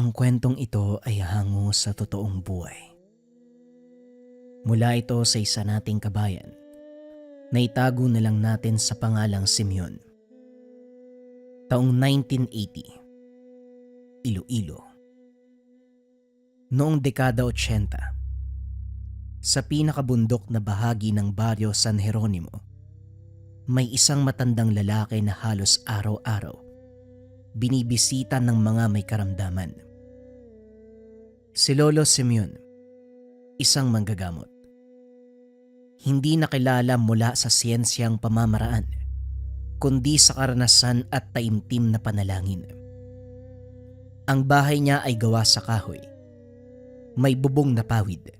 Ang kwentong ito ay hango sa totoong buhay. Mula ito sa isa nating kabayan na itago na lang natin sa pangalang Simeon. Taong 1980, Iloilo. Noong dekada 80, sa pinakabundok na bahagi ng baryo San Jeronimo, may isang matandang lalaki na halos araw-araw binibisita ng mga may karamdaman. Si Lolo Simeon, isang manggagamot. Hindi nakilala mula sa siyensyang pamamaraan, kundi sa karanasan at taimtim na panalangin. Ang bahay niya ay gawa sa kahoy. May bubong na pawid.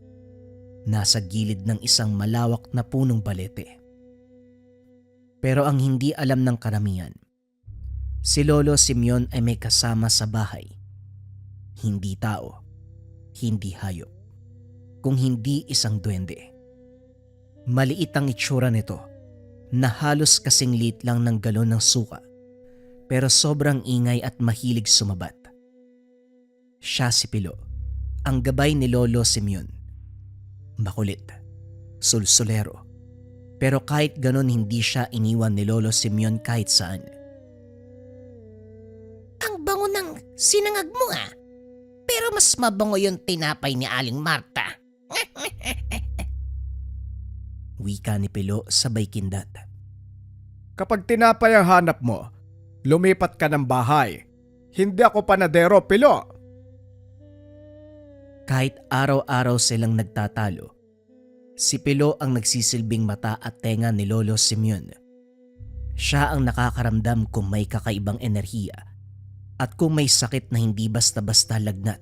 Nasa gilid ng isang malawak na punong balete. Pero ang hindi alam ng karamihan, si Lolo Simeon ay may kasama sa bahay. Hindi tao, hindi hayop, kung hindi isang duwende. Maliit ang itsura nito na halos kasing liit lang ng galon ng suka, pero sobrang ingay at mahilig sumabat. Siya si Pilo, ang gabay ni Lolo Simeon. Makulit, sulsulero, pero kahit ganon hindi siya iniwan ni Lolo Simeon kahit saan. Ang bango ng sinangag mo pero mas mabango yung tinapay ni Aling Marta. Wika ni Pilo sabay kindat. Kapag tinapay ang hanap mo, lumipat ka ng bahay. Hindi ako panadero, Pilo. Kahit araw-araw silang nagtatalo, si Pilo ang nagsisilbing mata at tenga ni Lolo Simeon. Siya ang nakakaramdam kung may kakaibang enerhiya at kung may sakit na hindi basta-basta lagnat,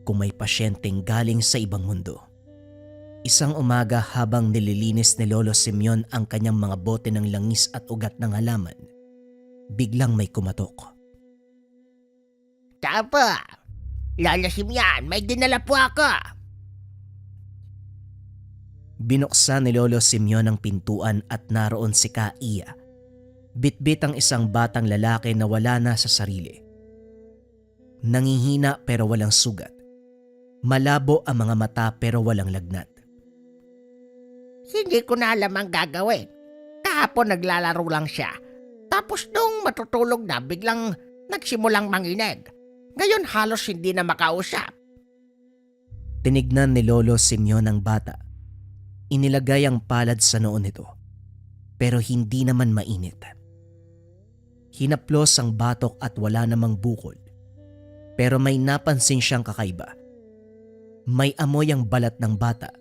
kung may pasyenteng galing sa ibang mundo. Isang umaga habang nililinis ni Lolo Simeon ang kanyang mga bote ng langis at ugat ng halaman, biglang may kumatok. Tapa! Lolo Simeon, may dinala po ako. Binuksan ni Lolo Simeon ang pintuan at naroon si Kaiya. Bitbit ang isang batang lalaki na wala na sa sarili. Nangihina pero walang sugat. Malabo ang mga mata pero walang lagnat. Hindi ko na alam ang gagawin. Kahapon naglalaro lang siya. Tapos nung matutulog na biglang nagsimulang manginig. Ngayon halos hindi na makausap. Tinignan ni Lolo Simeon ang bata. Inilagay ang palad sa noo nito, pero hindi naman mainit. Hinaplos ang batok at wala namang bukol, pero may napansin siyang kakaiba. May amoy ang balat ng bata,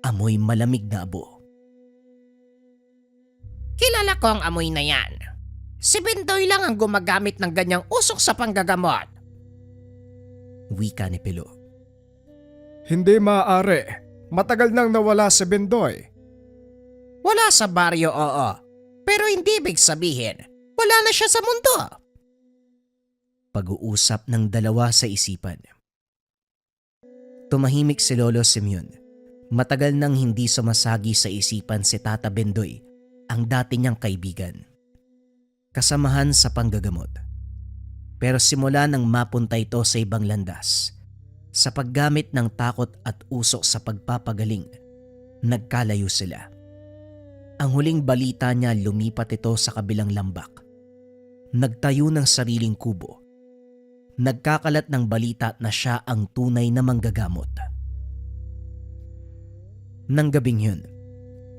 amoy malamig na abo. Kilala ko ang amoy na yan. Si Bendoy lang ang gumagamit ng ganyang usok sa panggagamot. Wika ni Pilo. Hindi maaari. Matagal nang nawala si Bendoy. Wala sa baryo, oo. Pero hindi ibig sabihin, wala na siya sa mundo. Pag-uusap ng dalawa sa isipan. Tumahimik si Lolo Simeon. Matagal nang hindi sumasagi sa isipan si Tata Bendoy, ang dati niyang kaibigan. Kasamahan sa panggagamot. Pero simula nang mapunta ito sa ibang landas, sa paggamit ng takot at usok sa pagpapagaling, nagkalayo sila. Ang huling balita niya lumipat ito sa kabilang lambak. Nagtayo ng sariling kubo. Nagkakalat ng balita na siya ang tunay na manggagamot. Nang gabing yun,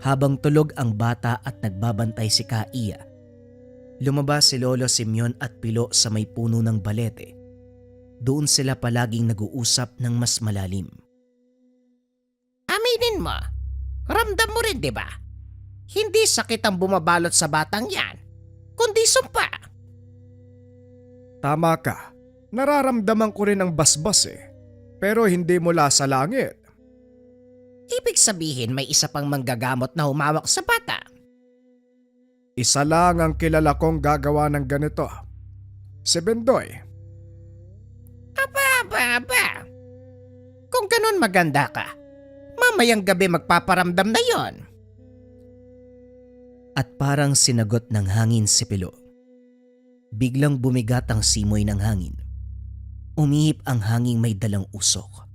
habang tulog ang bata at nagbabantay si Kaiya, lumabas si Lolo Simeon at Pilo sa may puno ng balete. Doon sila palaging nag-uusap ng mas malalim. Aminin mo, ramdam mo rin, di ba? Hindi sakit ang bumabalot sa batang yan, kundi sumpa. Tama ka. Nararamdaman ko rin ang basbas pero hindi mula sa langit. Ibig sabihin may isa pang manggagamot na humawak sa bata. Isa lang ang kilala kong gagawa ng ganito. Si Bendoy. Aba. Kung ganun maganda ka, mamayang gabi magpaparamdam na yon. At parang sinagot ng hangin si Pilo. Biglang bumigat ang simoy ng hangin. Umihip ang hanging may dalang usok.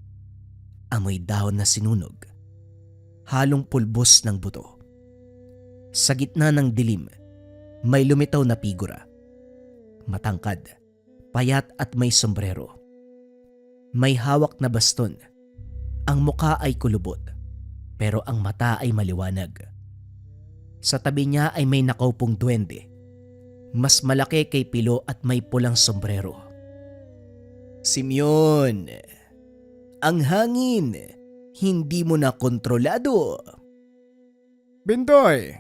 Amoy dahon na sinunog. Halong pulbos ng buto. Sa gitna ng dilim, may lumitaw na figura. Matangkad, payat at may sombrero. May hawak na baston. Ang muka ay kulubot, pero ang mata ay maliwanag. Sa tabi niya ay may nakaupong duwende. Mas malaki kay Pilo at may pulang sombrero. Simeon, ang hangin, hindi mo na kontrolado. Bindoy,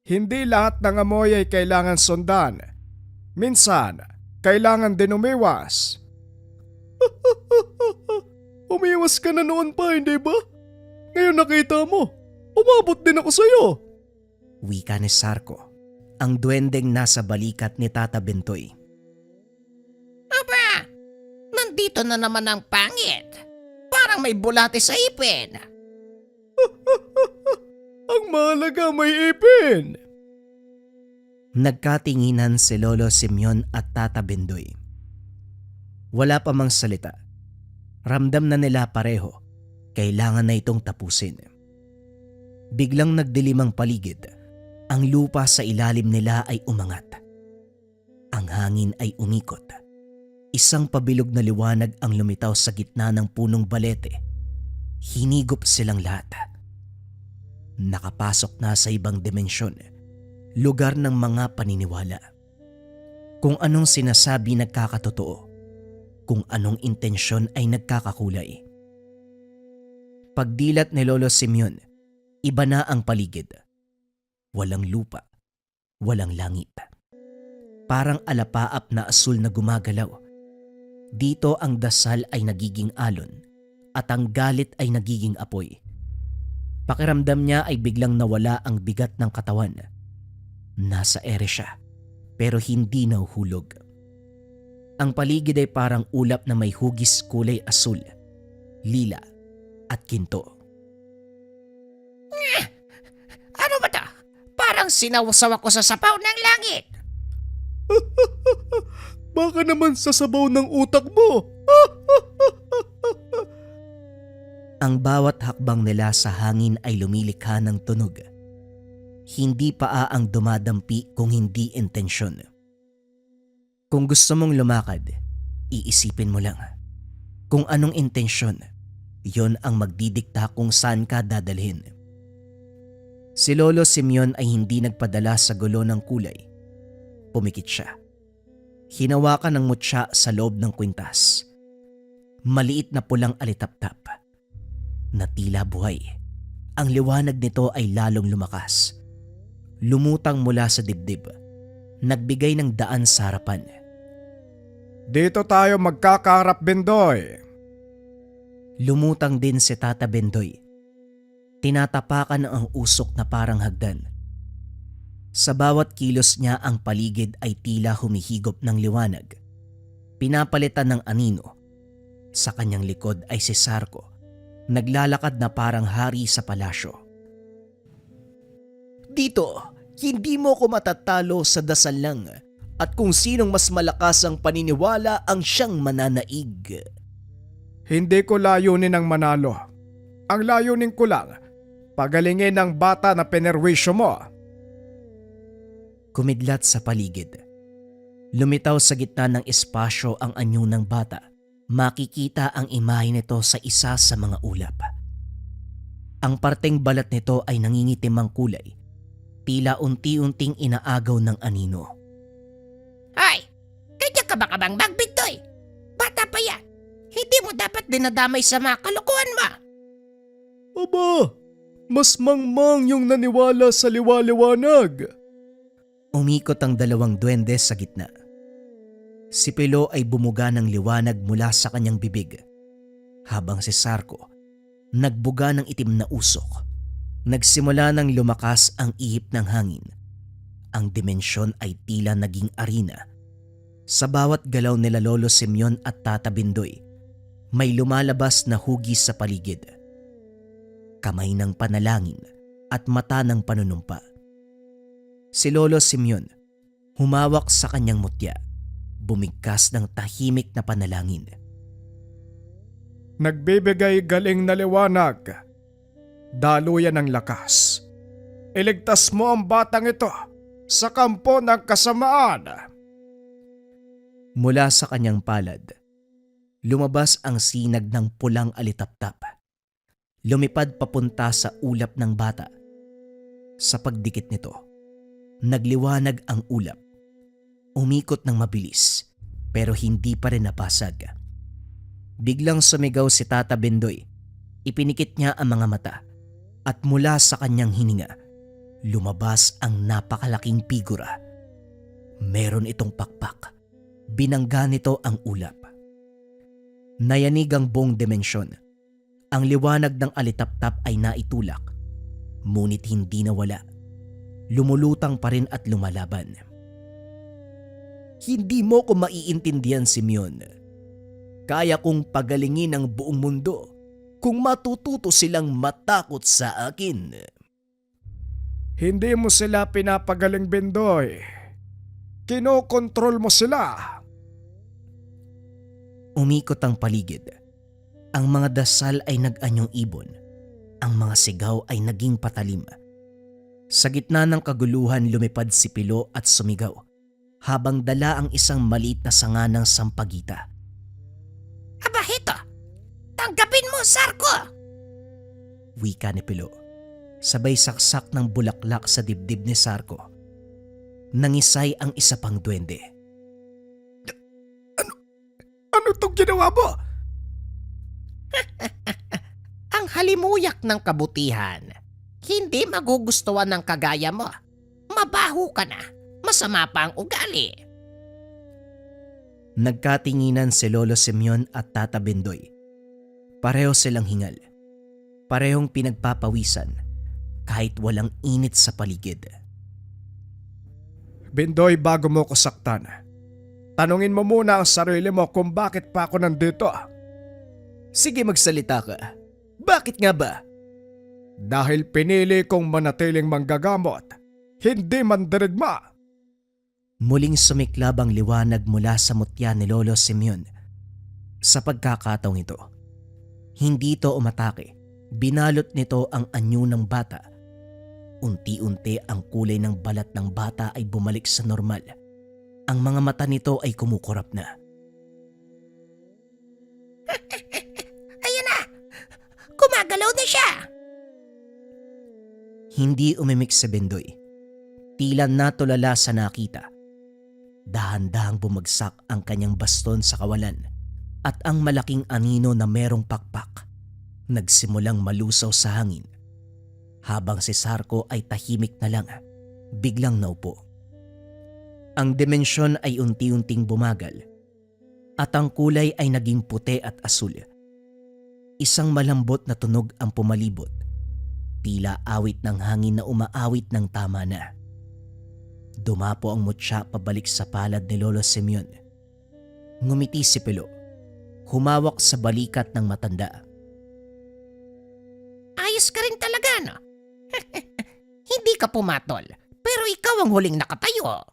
hindi lahat ng amoy ay kailangan sundan. Minsan, kailangan din umiwas. Umiwas ka na noon pa, hindi ba? Ngayon nakita mo, umabot din ako sa'yo. Wika ni Sarko, ang duwendeng nasa balikat ni Tata Bentoy. Aba, nandito na naman ang pangit. Parang may bulate sa ipin. Ang mahalaga may ipin. Nagkatinginan si Lolo Simeon at Tata Bendoy. Wala pa mang salita. Ramdam na nila pareho. Kailangan na itong tapusin. Biglang nagdilim ang paligid. Ang lupa sa ilalim nila ay umangat. Ang hangin ay umikot. Isang pabilog na liwanag ang lumitaw sa gitna ng punong balete. Hinigop silang lahat. Nakapasok na sa ibang dimensyon. Lugar ng mga paniniwala. Kung anong sinasabi nagkakatotoo. Kung anong intensyon ay nagkakakulay. Pagdilat ni Lolo Simeon, iba na ang paligid. Walang lupa, walang langit. Parang alapaap na asul na gumagalaw. Dito ang dasal ay nagiging alon at ang galit ay nagiging apoy. Pakiramdam niya ay biglang nawala ang bigat ng katawan. Nasa ere siya, pero hindi nahuhulog. Ang paligid ay parang ulap na may hugis kulay asul, lila at ginto. Ano ba to? Parang sinawsaw ako sa sapaw ng langit. Baka naman sa sabaw ng utak mo. Ang bawat hakbang nila sa hangin ay lumilikha ng tunog. Hindi paa ang dumadampi kung hindi intensyon. Kung gusto mong lumakad, iisipin mo lang. Kung anong intensyon, yon ang magdidikta kung saan ka dadalhin. Si Lolo Simeon ay hindi nagpadala sa gulo ng kulay. Pumikit siya. Hinawakan ng mutya sa loob ng kwintas. Maliit na pulang alitaptap. Na tila buhay. Ang liwanag nito ay lalong lumakas. Lumutang mula sa dibdib. Nagbigay ng daan sa harapan. Dito tayo magkakaharap, Bendoy. Lumutang din si Tata Bendoy. Tinatapakan ang usok na parang hagdan. Sa bawat kilos niya ang paligid ay tila humihigop ng liwanag. Pinapalitan ng anino. Sa kanyang likod ay si Sarko. Naglalakad na parang hari sa palasyo. Dito, hindi mo ko matatalo sa dasal lang at kung sinong mas malakas ang paniniwala ang siyang mananaig. Hindi ko layunin ang manalo. Ang layunin ko lang, pagalingin ang bata na penerwisyo mo. Kumidlat sa paligid. Lumitaw sa gitna ng espasyo ang anyo ng bata. Makikita ang imahe nito sa isa sa mga ulap. Ang parteng balat nito ay nangingitim ang kulay. Tila unti-unting inaagaw ng anino. Ay, kanya ka ba kabang Bintoy? Bata pa yan. Hindi mo dapat dinadamay sa mga kalokohan mo. Aba, mas mangmang yung naniwala sa liwaliwanag. Umikot ang dalawang duwende sa gitna. Si Pilo ay bumuga ng liwanag mula sa kanyang bibig. Habang si Sarko, nagbuga ng itim na usok. Nagsimula nang lumakas ang ihip ng hangin. Ang dimensyon ay tila naging arena. Sa bawat galaw nila Lolo Simeon at Tata Bindoy, may lumalabas na hugis sa paligid. Kamay ng panalangin at mata ng panunumpa. Si Lolo Simeon, humawak sa kanyang mutya. bumigkas ng tahimik na panalangin. Nagbibigay galing na liwanag, daluyan ng lakas. Iligtas mo ang batang ito sa kampo ng kasamaan. Mula sa kanyang palad, lumabas ang sinag ng pulang alitaptap. Lumipad papunta sa ulap ng bata. Sa pagdikit nito, nagliwanag ang ulap. Umikot ng mabilis pero hindi pa rin napasag. Biglang sumigaw si Tata Bendoy. Ipinikit niya ang mga mata at mula sa kanyang hininga, lumabas ang napakalaking figura. Meron itong pakpak. Binangga nito ang ulap. Nayanig ang buong dimensyon. Ang liwanag ng alitaptap ay naitulak, ngunit hindi nawala. Lumulutang pa rin at lumalaban. Hindi mo ko maiintindihan, Simeon. Kaya kong pagalingin ang buong mundo kung matututo silang matakot sa akin. Hindi mo sila pinapagaling, Bendoy. Kinokontrol mo sila. Umikot ang paligid. Ang mga dasal ay nag-anyong ibon. Ang mga sigaw ay naging patalim. Sa gitna ng kaguluhan lumipad si Pilo at sumigaw habang dala ang isang maliit na sanga ng sampagita. Aba hito, tanggapin mo, Sarko! Wika ni Pilo. Sabay saksak ng bulaklak sa dibdib ni Sarko. Nangisay ang isa pang duwende. Ano tong ginawa mo? Ang halimuyak ng kabutihan. Hindi magugustuhan ng kagaya mo. Mabaho ka na. Masama pa ang ugali. Nagkatinginan si Lolo Simeon at Tata Bendoy. Pareho silang hingal. Parehong pinagpapawisan kahit walang init sa paligid. Bendoy, bago mo ko saktan, tanungin mo muna ang sarili mo kung bakit pa ako nandito. Sige, magsalita ka. Bakit nga ba? Dahil pinili kong manatiling manggagamot, hindi mandirigma. Muling sumiklab ang liwanag mula sa mutya ni Lolo Simeon. Sa pagkakataong ito, hindi ito umatake. Binalot nito ang anyo ng bata. Unti-unti ang kulay ng balat ng bata ay bumalik sa normal. Ang mga mata nito ay kumukurap na. Ayan na! Gumagalaw na siya! Hindi umimik si Bendoy. Tila natulala sa nakita. Dahan-dahang bumagsak ang kanyang baston sa kawalan at ang malaking anino na merong pakpak nagsimulang malusaw sa hangin. Habang si Sarko ay tahimik na lang, biglang naupo. Ang dimensyon ay unti-unting bumagal at ang kulay ay naging puti at asul. Isang malambot na tunog ang pumalibot, tila awit ng hangin na umaawit ng tama na. Dumapo ang mutya pabalik sa palad ni Lolo Simeon. Ngumiti si Pilo, humawak sa balikat ng matanda. Ayos ka rin talaga, no? Hindi ka pumatol, pero ikaw ang huling nakatayo.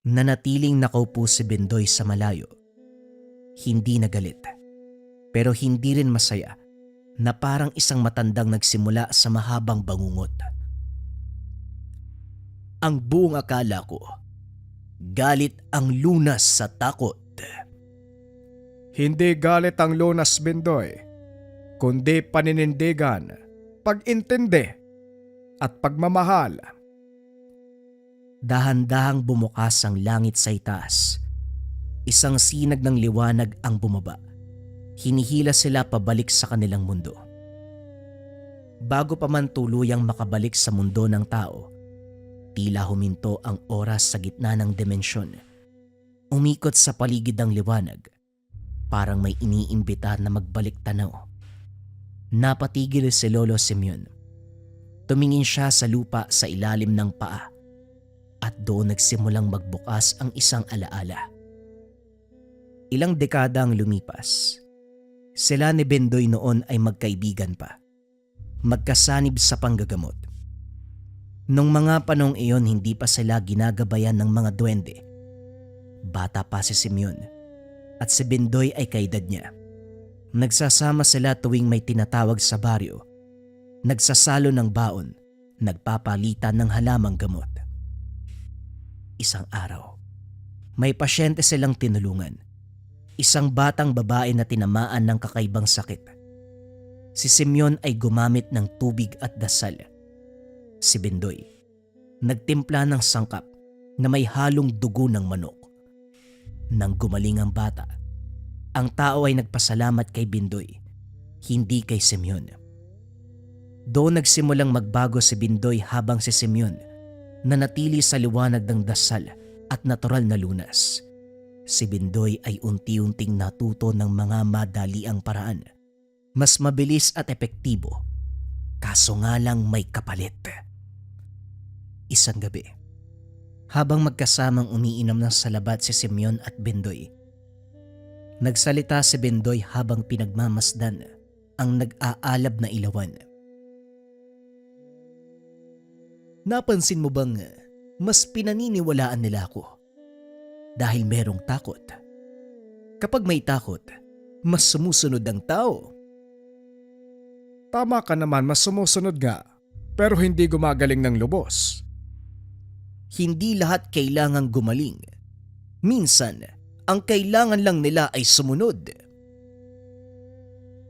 Nanatiling nakaupo si Bendoy sa malayo. Hindi nagalit, pero hindi rin masaya na parang isang matandang nagsimula sa mahabang bangungot. Ang buong akala ko, galit ang lunas sa takot. Hindi galit ang lunas, Bendoy, kundi paninindigan, pag-intindi at pagmamahal. Dahan-dahang bumukas ang langit sa itaas. Isang sinag ng liwanag ang bumaba. Hinihila sila pabalik sa kanilang mundo. Bago pa man tuluyang makabalik sa mundo ng tao, tila huminto ang oras sa gitna ng dimensyon. Umikot sa paligid ng liwanag, parang may iniimbita na magbalik tanaw. Napatigil si Lolo Simeon. Tumingin siya sa lupa sa ilalim ng paa at doon nagsimulang magbukas ang isang alaala. Ilang dekada ang lumipas. Sila ni Bendoy noon ay magkaibigan pa. Magkasanib sa panggagamot. Nung mga panong iyon hindi pa sila ginagabayan ng mga duwende. Bata pa si Simeon at si Bindoy ay kaedad niya. Nagsasama sila tuwing may tinatawag sa baryo. Nagsasalo ng baon, nagpapalitan ng halamang gamot. Isang araw, may pasyente silang tinulungan. Isang batang babae na tinamaan ng kakaibang sakit. Si Simeon ay gumamit ng tubig at dasal. Si Bindoy, nagtimpla ng sangkap na may halong dugo ng manok. Nang gumaling ang bata, ang tao ay nagpasalamat kay Bindoy, hindi kay Simeon. Doon nagsimulang magbago si Bindoy habang si Simeon nanatili sa liwanag ng dasal at natural na lunas. Si Bindoy ay unti-unting natuto ng mga madaliang paraan. Mas mabilis at epektibo, kaso nga lang may kapalit. Isang gabi, habang magkasamang umiinom ng salabat si Simeon at Bindoy, nagsalita si Bindoy habang pinagmamasdan ang nag-aalab na ilawan. Napansin mo bang mas pinaniniwalaan nila ako dahil merong takot? Kapag may takot, mas sumusunod ang tao. Tama ka naman, mas sumusunod nga, pero hindi gumagaling ng lubos. Hindi lahat kailangang gumaling. Minsan, ang kailangan lang nila ay sumunod.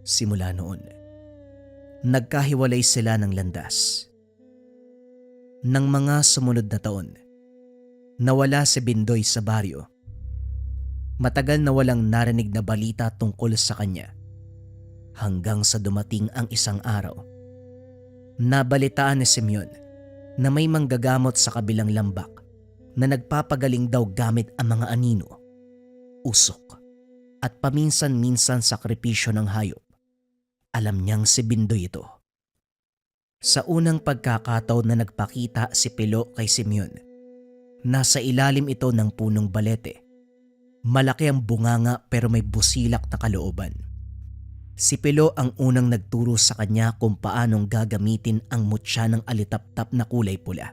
Simula noon, nagkahiwalay sila ng landas. Nang mga sumunod na taon, nawala si Bindoy sa baryo. Matagal na walang narinig na balita tungkol sa kanya. Hanggang sa dumating ang isang araw, nabalitaan ni Simeon na may manggagamot sa kabilang lambak na nagpapagaling daw gamit ang mga anino, usok, at paminsan-minsan sakripisyo ng hayop. Alam niyang si Bindoy ito. Sa unang pagkakataon na nagpakita si Pilo kay Simeon, nasa ilalim ito ng punong balete. Malaki ang bunganga pero may busilak na kalooban. Si Pilo ang unang nagturo sa kanya kung paanong gagamitin ang mutya ng alitaptap na kulay pula.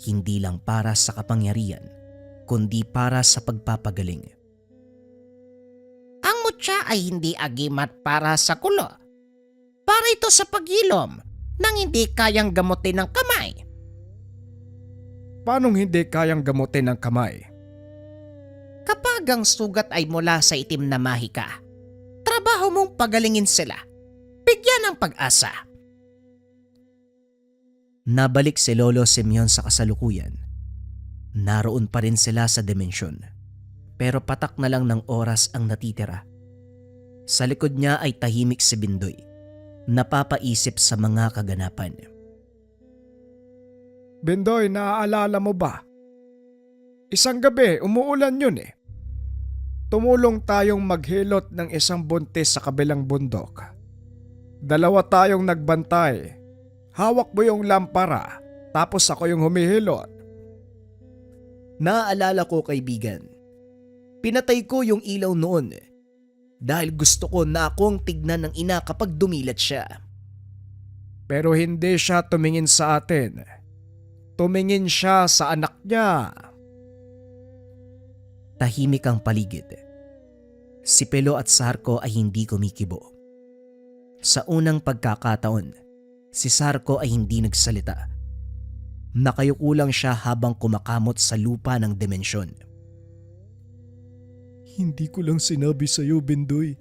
Hindi lang para sa kapangyarihan, kundi para sa pagpapagaling. Ang mutya ay hindi agimat para sa kulo. Para ito sa pagilom nang hindi kayang gamutin ng kamay. Paanong hindi kayang gamutin ng kamay? Kapag ang sugat ay mula sa itim na mahika, trabaho mong pagalingin sila. Bigyan ng pag-asa. Nabalik si Lolo Simeon sa kasalukuyan. Naroon pa rin sila sa dimensyon. Pero patak na lang ng oras ang natitira. Sa likod niya ay tahimik si Bindoy, napapaisip sa mga kaganapan. Bindoy, naaalala mo ba? Isang gabi, umuulan yun eh. Tumulong tayong maghilot ng isang buntis sa kabilang bundok. Dalawa tayong nagbantay. Hawak mo yung lampara, tapos ako yung humihilot. Naaalala ko, kaibigan. Pinatay ko yung ilaw noon dahil gusto ko na akong tignan ng ina kapag dumilat siya. Pero hindi siya tumingin sa atin. Tumingin siya sa anak niya. Tahimik ang paligid. Si Pelo at Sarko ay hindi kumikibo. Sa unang pagkakataon, si Sarko ay hindi nagsalita. Nakayuko lang siya habang kumakamot sa lupa ng dimensyon. Hindi ko lang sinabi sa'yo, Bindoy.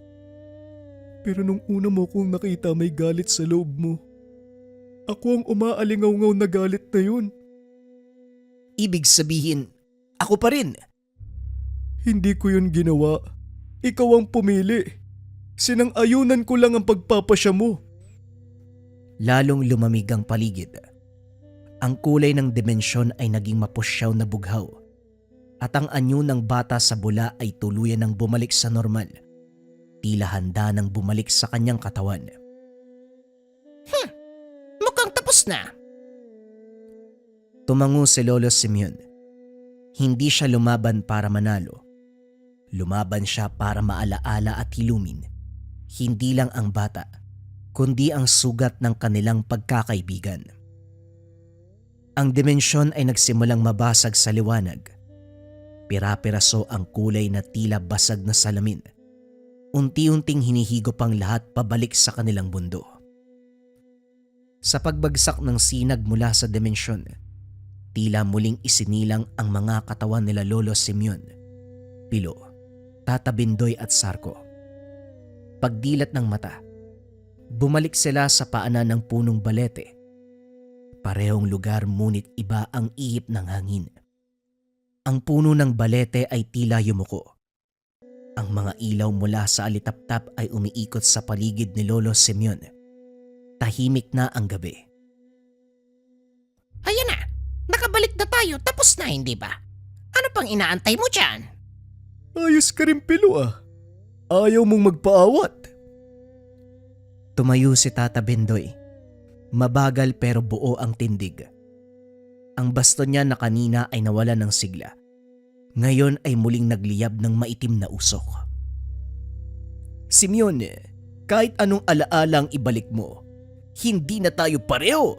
Pero nung una mo kong nakita may galit sa loob mo. Ako ang umaalingaw-ngaw na galit na yun. Ibig sabihin, ako pa rin. Hindi ko yun ginawa. Ikaw ang pumili. Sinang-ayunan ko lang ang pagpapasya mo. Lalong lumamig ang paligid. Ang kulay ng dimensyon ay naging mapusyaw na bughaw. At ang anyo ng bata sa bula ay tuluyan ng bumalik sa normal. Tila handa nang bumalik sa kanyang katawan. Mukhang tapos na. Tumango si Lolo Simeon. Hindi siya lumaban para manalo. Lumaban siya para maalaala at hilumin. Hindi lang ang bata, kundi ang sugat ng kanilang pagkakaibigan. Ang dimensyon ay nagsimulang mabasag sa liwanag. Pira-piraso ang kulay na tila basag na salamin. Unti-unting hinihigop ang lahat pabalik sa kanilang mundo. Sa pagbagsak ng sinag mula sa dimensyon, tila muling isinilang ang mga katawan nila Lolo Simeon, Pilo, Tata Bindoy at Sarko. Pagdilat ng mata, bumalik sila sa paanan ng punong balete. Parehong lugar ngunit iba ang ihip ng hangin. Ang puno ng balete ay tila yumuko. Ang mga ilaw mula sa alitaptap ay umiikot sa paligid ni Lolo Simeon. Tahimik na ang gabi. Ayan na, nakabalik na tayo, tapos na hindi ba? Ano pang inaantay mo dyan? Ayos ka rin, Pilo ah. Ayaw mong magpaawat. Tumayo si Tata Bindoy. Mabagal pero buo ang tindig. Ang baston niya na kanina ay nawala ng sigla. Ngayon ay muling nagliyab ng maitim na usok. Simeon, kahit anong alaala ang ibalik mo, hindi na tayo pareho.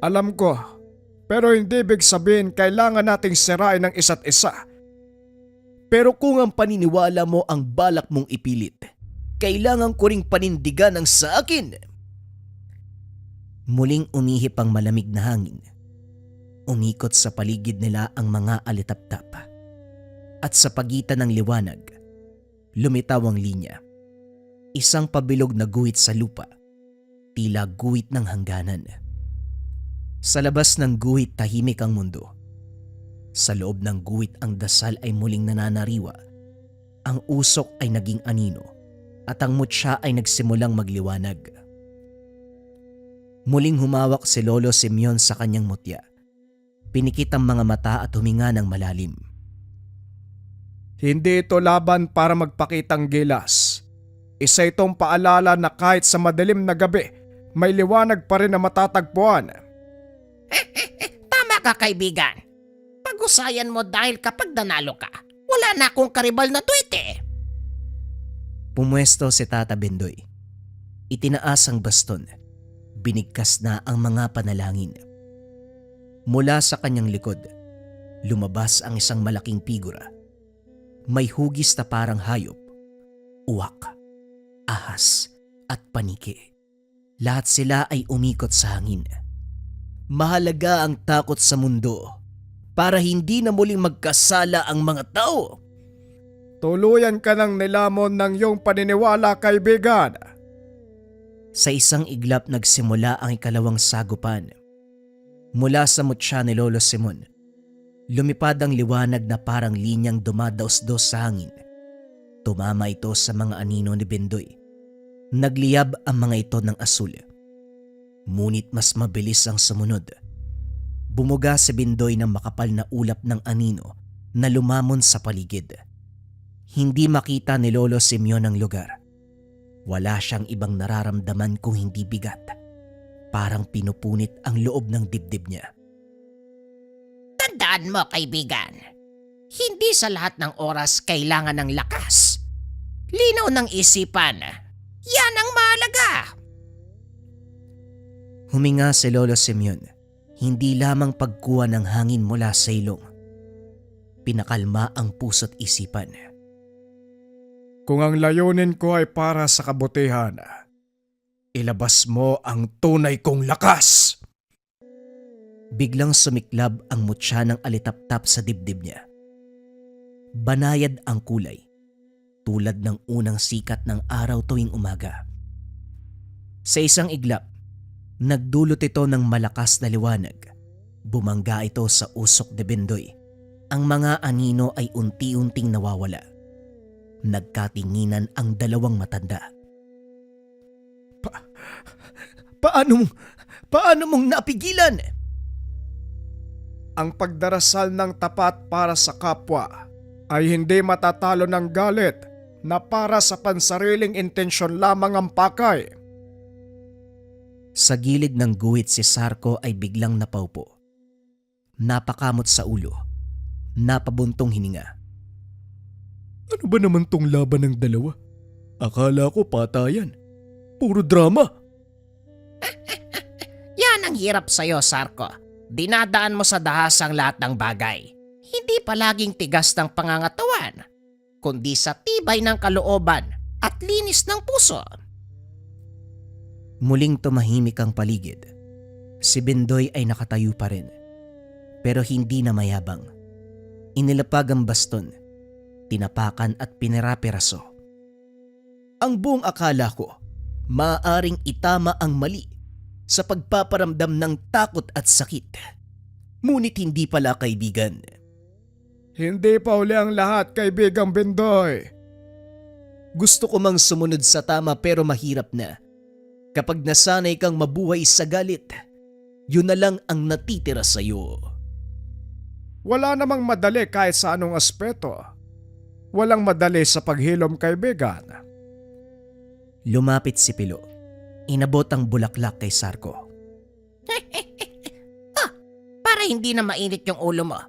Alam ko, pero hindi ibig sabihin kailangan nating sirain ang isa't isa. Pero kung ang paniniwala mo ang balak mong ipilit, kailangan ko ring panindigan ang sa akin. Muling umihip ang malamig na hangin. Umikot sa paligid nila ang mga alitaptap. At sa pagitan ng liwanag, lumitaw ang linya. Isang pabilog na guhit sa lupa, tila guhit ng hangganan. Sa labas ng guhit tahimik ang mundo. Sa loob ng guhit ang dasal ay muling nananariwa. Ang usok ay naging anino at ang mutya ay nagsimulang magliwanag. Muling humawak si Lolo Simeon sa kanyang mutya. Pinikit ang mga mata at huminga ng malalim. Hindi ito laban para magpakitang gilas. Isa itong paalala na kahit sa madilim na gabi, may liwanag pa rin na matatagpuan. Tama ka, kaibigan. Pag-usayan mo dahil kapag nanalo ka, wala na akong karibal na tweet eh. Pumwesto si Tata Bindoy. Itinaas ang baston. Binigkas na ang mga panalangin. Mula sa kanyang likod, lumabas ang isang malaking figura. May hugis na parang hayop, uwak, ahas at paniki. Lahat sila ay umikot sa hangin. Mahalaga ang takot sa mundo para hindi na muling magkasala ang mga tao. Tuluyan ka ng nilamon ng iyong paniniwala, kaibigan. Sa isang iglap nagsimula ang ikalawang sagupan. Mula sa mutya ni Lolo Simon, lumipad ang liwanag na parang linyang dumadaos-dos sa hangin. Tumama ito sa mga anino ni Bindoy. Nagliyab ang mga ito ng asul. Ngunit mas mabilis ang sumunod. Bumuga si Bindoy ng makapal na ulap ng anino na lumamon sa paligid. Hindi makita ni Lolo Simeon ang lugar. Wala siyang ibang nararamdaman kung hindi bigat. Parang pinupunit ang loob ng dibdib niya. Tandaan mo, kaibigan. Hindi sa lahat ng oras kailangan ng lakas. Linaw ng isipan. Yan ang mahalaga. Huminga si Lolo Simeon, hindi lamang pagkuha ng hangin mula sa ilong. Pinakalma ang puso't isipan. Kung ang layunin ko ay para sa kabutihan, ilabas mo ang tunay kong lakas. Biglang sumiklab ang mutya ng alitaptap sa dibdib niya. Banayad ang kulay, tulad ng unang sikat ng araw tuwing umaga. Sa isang iglap, nagdulot ito ng malakas na liwanag. Bumangga ito sa usok ni Bindoy. Ang mga anino ay unti-unting nawawala. Nagkatinginan ang dalawang matanda. Paano mong napigilan? Ang pagdarasal ng tapat para sa kapwa ay hindi matatalo ng galit na para sa pansariling intensyon lamang ang pakay. Sa gilid ng guhit si Sarko ay biglang napaupo. Napakamot sa ulo. Napabuntong hininga. Ano ba naman tong laban ng dalawa? Akala ko patayan. Puro drama. Yan ang hirap sa'yo, Sarko. Dinadaan mo sa dahas ang lahat ng bagay. hindi palaging tigas ng pangangatawan, kundi sa tibay ng kalooban at linis ng puso. Muling tumahimik ang paligid. Si Bendoy ay nakatayo pa rin, pero hindi na mayabang. Inilapag ang baston, tinapakan at pinirapiraso. Ang buong akala ko, maaaring itama ang mali sa pagpaparamdam ng takot at sakit. Ngunit hindi pala, kaibigan. Hindi pa uli ang lahat, kaibigang Bendoy. Gusto ko mang sumunod sa tama pero mahirap na. Kapag nasanay kang mabuhay sa galit, yun na lang ang natitira sa'yo. Wala namang madali kahit sa anong aspeto. Walang madali sa paghilom, kaibigan. Lumapit si Pilo. Inabot ang bulaklak kay Sarko. Para hindi na mainit yung ulo mo.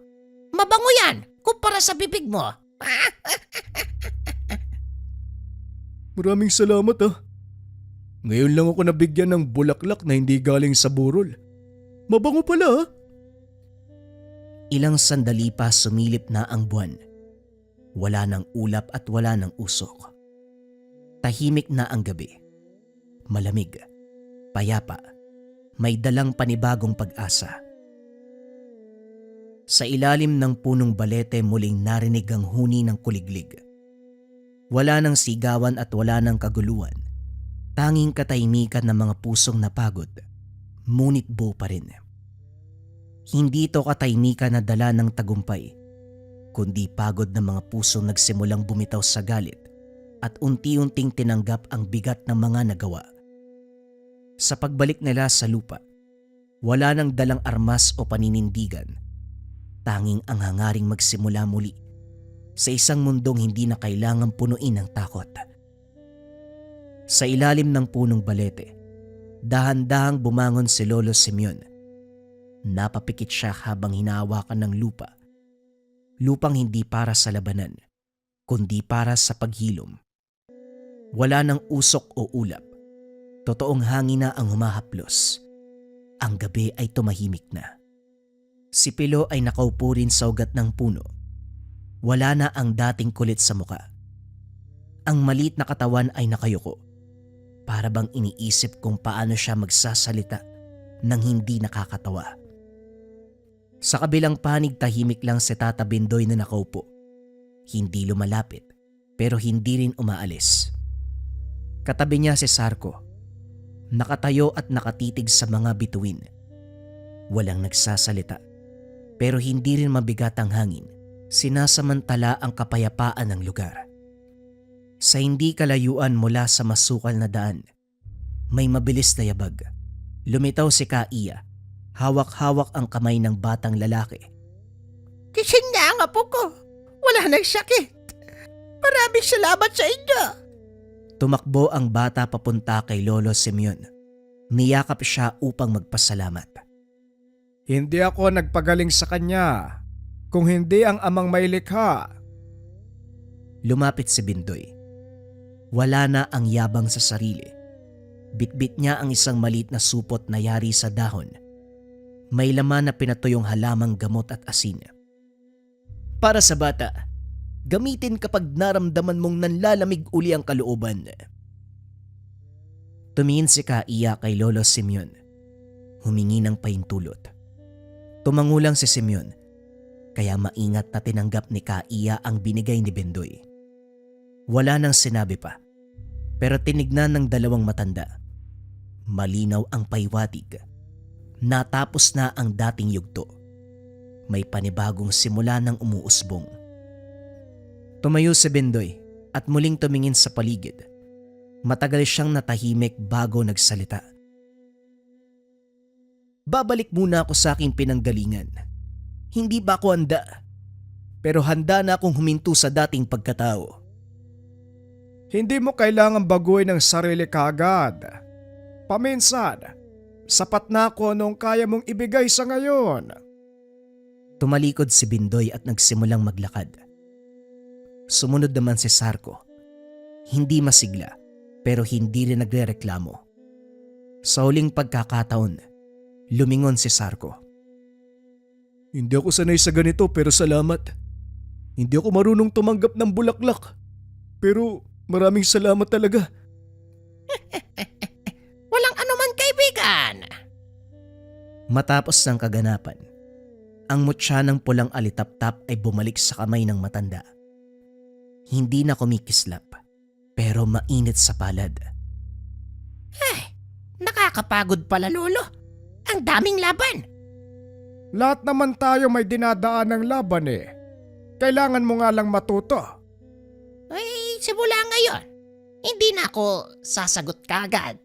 Mabango yan kumpara sa bibig mo. Maraming salamat Ngayon lang ako nabigyan ng bulaklak na hindi galing sa burol. Mabango pala Ilang sandali pa sumilip na ang buwan. Wala ng ulap at wala ng usok. Tahimik na ang gabi. Malamig, payapa, may dalang panibagong pag-asa. Sa ilalim ng punong balete muling narinig ang huni ng kuliglig. Wala ng sigawan at wala ng kaguluhan. Tanging katahimikan ng mga pusong napagod, ngunit buo pa rin. Hindi ito katahimikan na dala ng tagumpay, kundi pagod ng mga pusong nagsimulang bumitaw sa galit at unti-unting tinanggap ang bigat ng mga nagawa. Sa pagbalik nila sa lupa, wala nang dalang armas o paninindigan. Tanging ang hangaring magsimula muli sa isang mundong hindi na kailangang punuin ng takot. Sa ilalim ng punong balete, dahan-dahang bumangon si Lolo Simeon. Napapikit siya habang hinahawakan ng lupa. Lupang hindi para sa labanan, kundi para sa paghilom. Wala ng usok o ulap. Totoong hangin na ang humahaplos. Ang gabi ay tumahimik na. Si Pilo ay nakaupo rin sa ugat ng puno. Wala na ang dating kulit sa muka. Ang maliit na katawan ay nakayuko. Para bang iniisip kung paano siya magsasalita nang hindi nakakatawa. Sa kabilang panig tahimik lang si Tata Bendoy na nakaupo. Hindi lumalapit pero hindi rin umaalis. Katabi niya si Sarko. Nakatayo at nakatitig sa mga bituin. Walang nagsasalita pero hindi rin mabigat ang hangin. Sinasamantala ang kapayapaan ng lugar. Sa hindi kalayuan mula sa masukal na daan, may mabilis na yabag. Lumitaw si Kaiya, hawak-hawak ang kamay ng batang lalaki. Kising na ang apo ko. Wala nang sakit. Maraming salamat sa inyo. Tumakbo ang bata papunta kay Lolo Simeon. Niyakap siya upang magpasalamat. Hindi ako nagpagaling sa kanya, kung hindi ang amang may likha. Lumapit si Bendoy. Wala na ang yabang sa sarili. Bitbit niya ang isang maliit na supot na yari sa dahon. May laman na pinatuyong halamang gamot at asin. Para sa bata, gamitin kapag naramdaman mong nanlalamig uli ang kalooban. Tumingin si Kaiya kay Lolo Simeon. Humingi ng pahintulot. Tumangulang si Simeon, kaya maingat na tinanggap ni Kaiya ang binigay ni Bendoy. Wala nang sinabi pa, pero tinignan ng dalawang matanda. Malinaw ang paywatig. Natapos na ang dating yugto. May panibagong simula ng umuusbong. Tumayo si Bendoy at muling tumingin sa paligid. Matagal siyang natahimik bago nagsalita. Babalik muna ako sa aking pinanggalingan. Hindi ba ako handa? Pero handa na akong huminto sa dating pagkatao. Hindi mo kailangang baguhin ang sarili kaagad. Paminsan, sapat na ako nung kaya mong ibigay sa ngayon. Tumalikod si Bendoy at nagsimulang maglakad. Sumunod naman si Sarko. Hindi masigla pero hindi rin nagrereklamo. Sa huling pagkakataon, lumingon si Sarko. Hindi ako sanay sa ganito pero salamat. Hindi ako marunong tumanggap ng bulaklak. Pero maraming salamat talaga. Walang anuman, kaibigan. Matapos ng kaganapan, ang mutya ng pulang alitaptap ay bumalik sa kamay ng matanda. Hindi na kumikislap, pero mainit sa palad. Nakakapagod pala, Lolo. Ang daming laban. Lahat naman tayo may dinadaan ng laban eh. Kailangan mo nga lang matuto. Ay, simula ngayon. Hindi na ako sasagot kagad.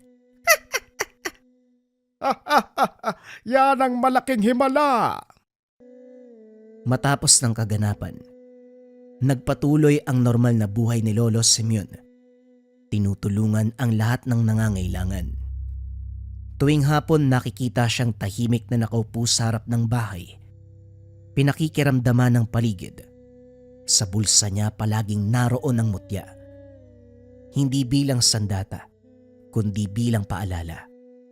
Yan ang malaking himala. Matapos ng kaganapan, nagpatuloy ang normal na buhay ni Lolo Simeon. Tinutulungan ang lahat ng nangangailangan. Tuwing hapon nakikita siyang tahimik na nakaupo sa harap ng bahay. Pinakikiramdaman ng paligid. Sa bulsa niya palaging naroon ang mutya. Hindi bilang sandata, kundi bilang paalala.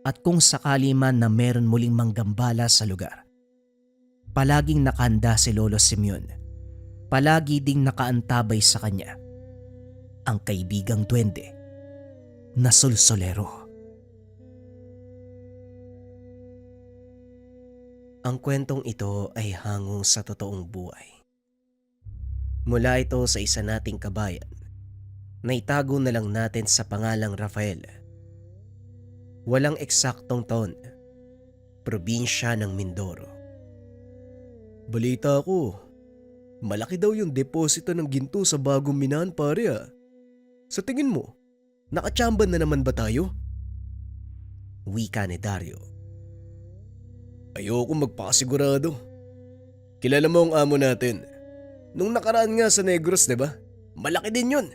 At kung sakali man na meron muling manggambala sa lugar, palaging nakahanda si Lolo Simeon. Palagi ding nakaantabay sa kanya ang kaibigang duwende na sulsolero. Ang kwentong ito ay hangong sa totoong buhay. Mula ito sa isa nating kabayan na itago na lang natin sa pangalang Rafael. Walang eksaktong taon, probinsya ng Mindoro. Balita ko, malaki daw yung deposito ng ginto sa bagong minahan pare ah. Sa tingin mo, nakatsamban na naman ba tayo? Wika ni Dario. Ayoko magpakasigurado. Kilala mo ang amo natin. Nung nakaraan nga sa Negros, diba? Malaki din yun.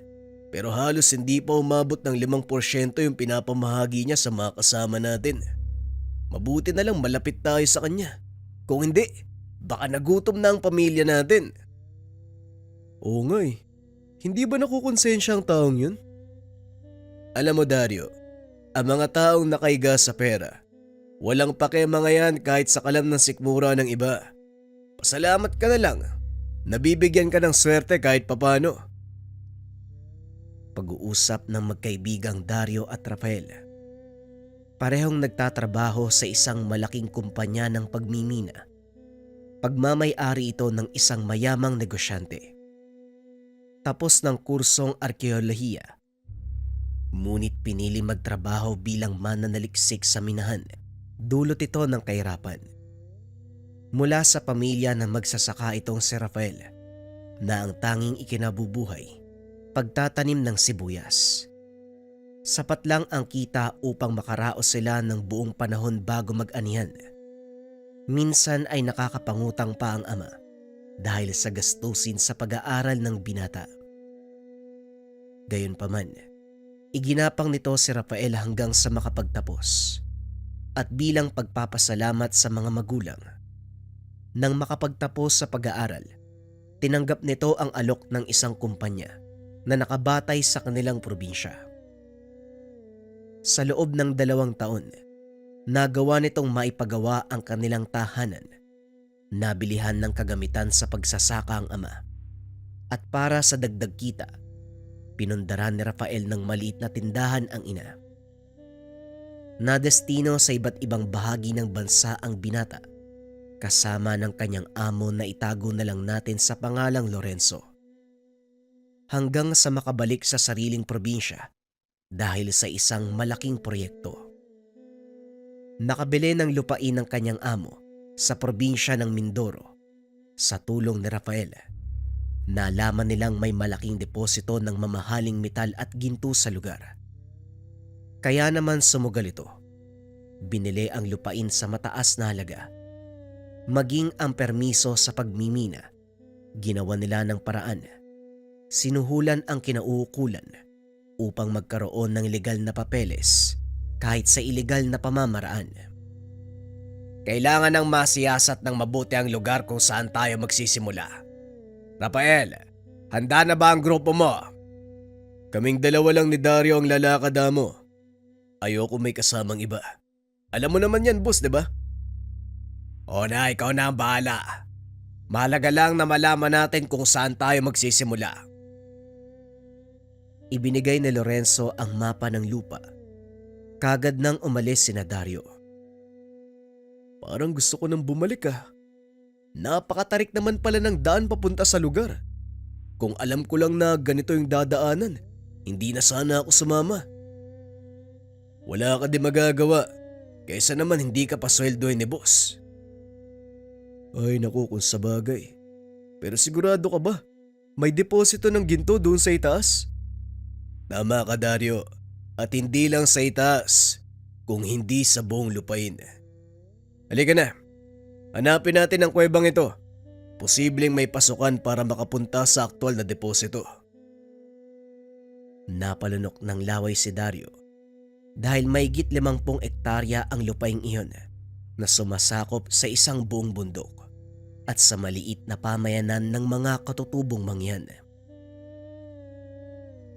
Pero halos hindi pa umabot ng 5% yung pinapamahagi niya sa mga kasama natin. Mabuti na lang malapit tayo sa kanya. Kung hindi, baka nagutom na ang pamilya natin. Oo nga eh. Hindi ba nakukonsensya ang taong yun? Alam mo Dario, ang mga taong nakaiga sa pera, walang pake mga yan kahit sa kalam ng sikmura ng iba. Pasalamat ka na lang. Nabibigyan ka ng swerte kahit papano. Pag-uusap ng magkaibigang Dario at Rafael. Parehong nagtatrabaho sa isang malaking kumpanya ng pagmimina. Pagmamay-ari ito ng isang mayamang negosyante. Tapos ng kursong arkeolohiya. Ngunit pinili magtrabaho bilang mananaliksik sa minahan. Dulot ito ng kahirapan. Mula sa pamilya na magsasaka itong si Rafael na ang tanging ikinabubuhay, pagtatanim ng sibuyas. Sapat lang ang kita upang makaraos sila ng buong panahon bago mag-anihan. Minsan ay nakakapangutang pa ang ama dahil sa gastusin sa pag-aaral ng binata. Gayunpaman, iginapang nito si Rafael hanggang sa makapagtapos. At bilang pagpapasalamat sa mga magulang, nang makapagtapos sa pag-aaral, tinanggap nito ang alok ng isang kumpanya na nakabatay sa kanilang probinsya. Sa loob ng 2 taon, nagawa nitong maipagawa ang kanilang tahanan, nabilihan ng kagamitan sa pagsasaka ang ama, at para sa dagdag kita, pinundaran ni Rafael ng maliit na tindahan ang ina. Nadestino sa iba't ibang bahagi ng bansa ang binata, kasama ng kanyang amo na itago na lang natin sa pangalang Lorenzo. Hanggang sa makabalik sa sariling probinsya dahil sa isang malaking proyekto. Nakabili ng lupain ng kanyang amo sa probinsya ng Mindoro. Sa tulong ni Rafael, nalaman nilang may malaking deposito ng mamahaling metal at ginto sa lugar. Kaya naman sumugal ito. Binili ang lupain sa mataas na halaga. Maging ang permiso sa pagmimina, ginawa nila ng paraan. Sinuhulan ang kinauukulan upang magkaroon ng legal na papeles kahit sa ilegal na pamamaraan. Kailangan ng masiyasat ng mabuti ang lugar kung saan tayo magsisimula. Rafael, handa na ba ang grupo mo? Kaming 2 lang ni Dario ang lalakad mo. Ayoko may kasamang iba. Alam mo naman yan, boss, diba? O na, ikaw na ang bahala. Mahalaga lang na malaman natin kung saan tayo magsisimula. Ibinigay ni Lorenzo ang mapa ng lupa. Kagad nang umalis sina Dario. Parang gusto ko nang bumalik ah. Napakatarik naman pala ng daan papunta sa lugar. Kung alam ko lang na ganito yung dadaanan, hindi na sana ako sumama. Wala ka din magagawa, kaysa naman hindi ka pasweldoy ni boss. Ay naku kung sabagay. Pero sigurado ka ba? May deposito ng ginto doon sa itaas? Tama ka Dario, at hindi lang sa itaas, kung hindi sa buong lupain. Halika na, hanapin natin ang kuwebang ito. Posibleng may pasukan para makapunta sa aktual na deposito. Napalunok ng laway si Dario dahil mahigit 50 ektarya ang lupaing iyon na sumasakop sa isang buong bundok at sa maliit na pamayanan ng mga katutubong mangyan.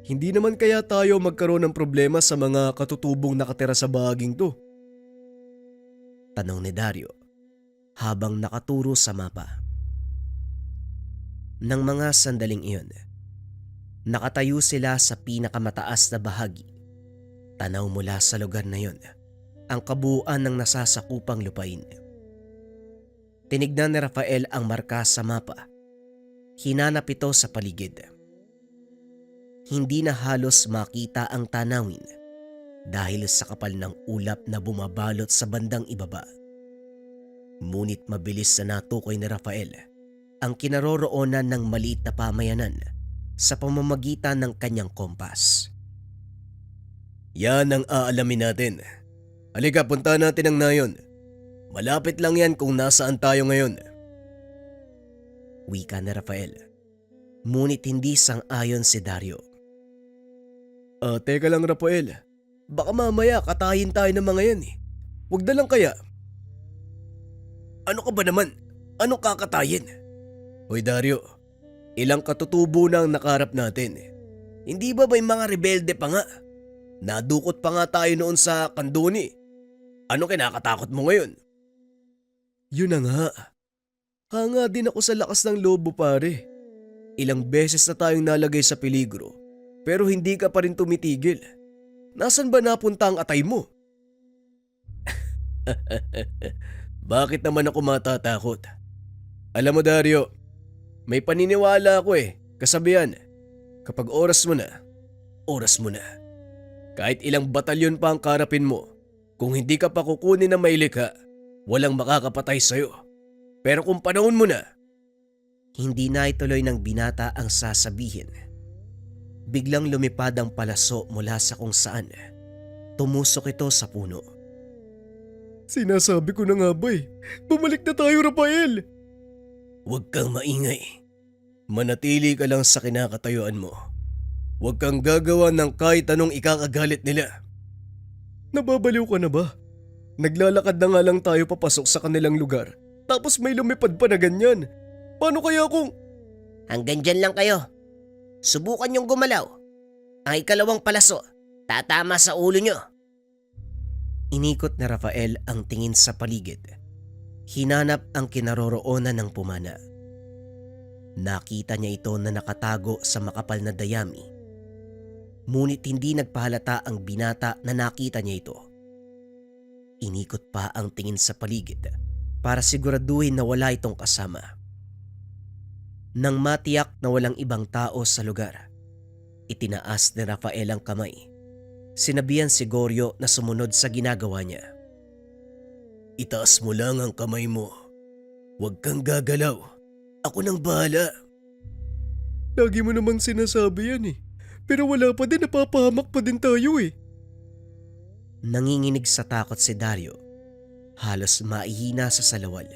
Hindi naman kaya tayo magkaroon ng problema sa mga katutubong nakatira sa bahaging to? Tanong ni Dario habang nakaturo sa mapa. Nang mga sandaling iyon, nakatayo sila sa pinakamataas na bahagi. Tanaw mula sa lugar na iyon ang kabuuan ng nasasakupang lupain. Tinignan ni Rafael ang marka sa mapa. Hinanap ito sa paligid. Hindi na halos makita ang tanawin dahil sa kapal ng ulap na bumabalot sa bandang ibaba. Ngunit mabilis na natukoy ni Rafael ang kinaroroonan ng maliit na pamayanan sa pamamagitan ng kanyang kompas. Yan ang aalamin natin. Halika, punta natin ang nayon. Malapit lang yan kung nasaan tayo ngayon. Wika ni Rafael. Ngunit hindi sang-ayon si Dario. Teka lang Rafael. Baka mamaya katayin tayo ng mga yan eh. Huwag na lang kaya. Ano ka ba naman? Anong kakatayin? Hoy Dario, ilang katutubo na ang nakaharap natin. Hindi ba may mga rebelde pa nga? Nadukot pa nga tayo noon sa Kandoni. Ano kinakatakot mo ngayon? Yun na nga. Hanga din ako sa lakas ng lobo pare. Ilang beses na tayong nalagay sa peligro pero hindi ka pa rin tumitigil. Nasaan ba napunta ang atay mo? Bakit naman ako matatakot? Alam mo Dario, may paniniwala ako kasabihan, kapag oras mo na, oras mo na. Kahit ilang batalyon pa ang karapin mo, kung hindi ka pa kukunin na mailikha, walang makakapatay sa'yo. Pero kung panahon mo na, hindi na ituloy ng binata ang sasabihin. Biglang lumipad ang palaso mula sa kung saan. Tumusok ito sa puno. Sinasabi ko na nga ba bumalik na tayo Rafael. Huwag kang maingay. Manatili ka lang sa kinakatayuan mo. Huwag kang gagawa ng kahit anong ikakagalit nila. Nababaliw ka na ba? Naglalakad na nga lang tayo papasok sa kanilang lugar. Tapos may lumipad pa na ganyan. Paano kaya kung… Hanggang dyan lang kayo. Subukan niyong gumalaw. Ang ikalawang palaso, tatama sa ulo niyo. Inikot ni Rafael ang tingin sa paligid. Hinanap ang kinaroroonan ng pumana. Nakita niya ito na nakatago sa makapal na dayami. Ngunit hindi nagpahalata ang binata na nakita niya ito. Inikot pa ang tingin sa paligid para siguraduhin na wala itong kasama. Nang matiyak na walang ibang tao sa lugar, itinaas ni Rafael ang kamay. Sinabihan si Goryo na sumunod sa ginagawa niya. Itaas mo lang ang kamay mo. Huwag kang gagalaw. Ako nang bahala. Lagi mo naman sinasabi yan Pero wala pa din, napapahamak pa din tayo Nanginginig sa takot si Dario. Halos maihina sa salawal.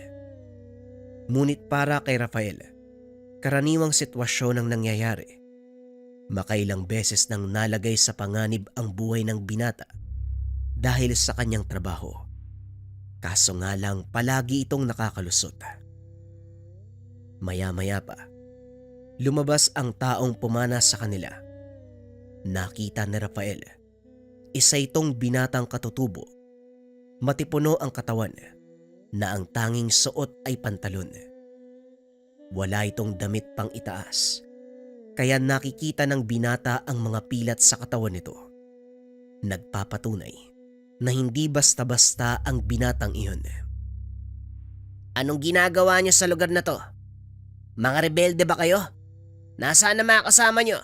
Ngunit para kay Rafael, karaniwang sitwasyon ang nangyayari. Makailang beses nang nalagay sa panganib ang buhay ng binata dahil sa kanyang trabaho. Kaso nga lang palagi itong nakakalusot. Maya-maya pa, lumabas ang taong pumana sa kanila. Nakita ni Rafael, isa itong binatang katutubo. Matipuno ang katawan na ang tanging suot ay pantalon. Wala itong damit pang itaas, kaya nakikita ng binata ang mga pilat sa katawan nito. Nagpapatunay na hindi basta-basta ang binatang iyon. Anong ginagawa niyo sa lugar na to? Mga rebelde ba kayo? Nasaan na mga kasama niyo?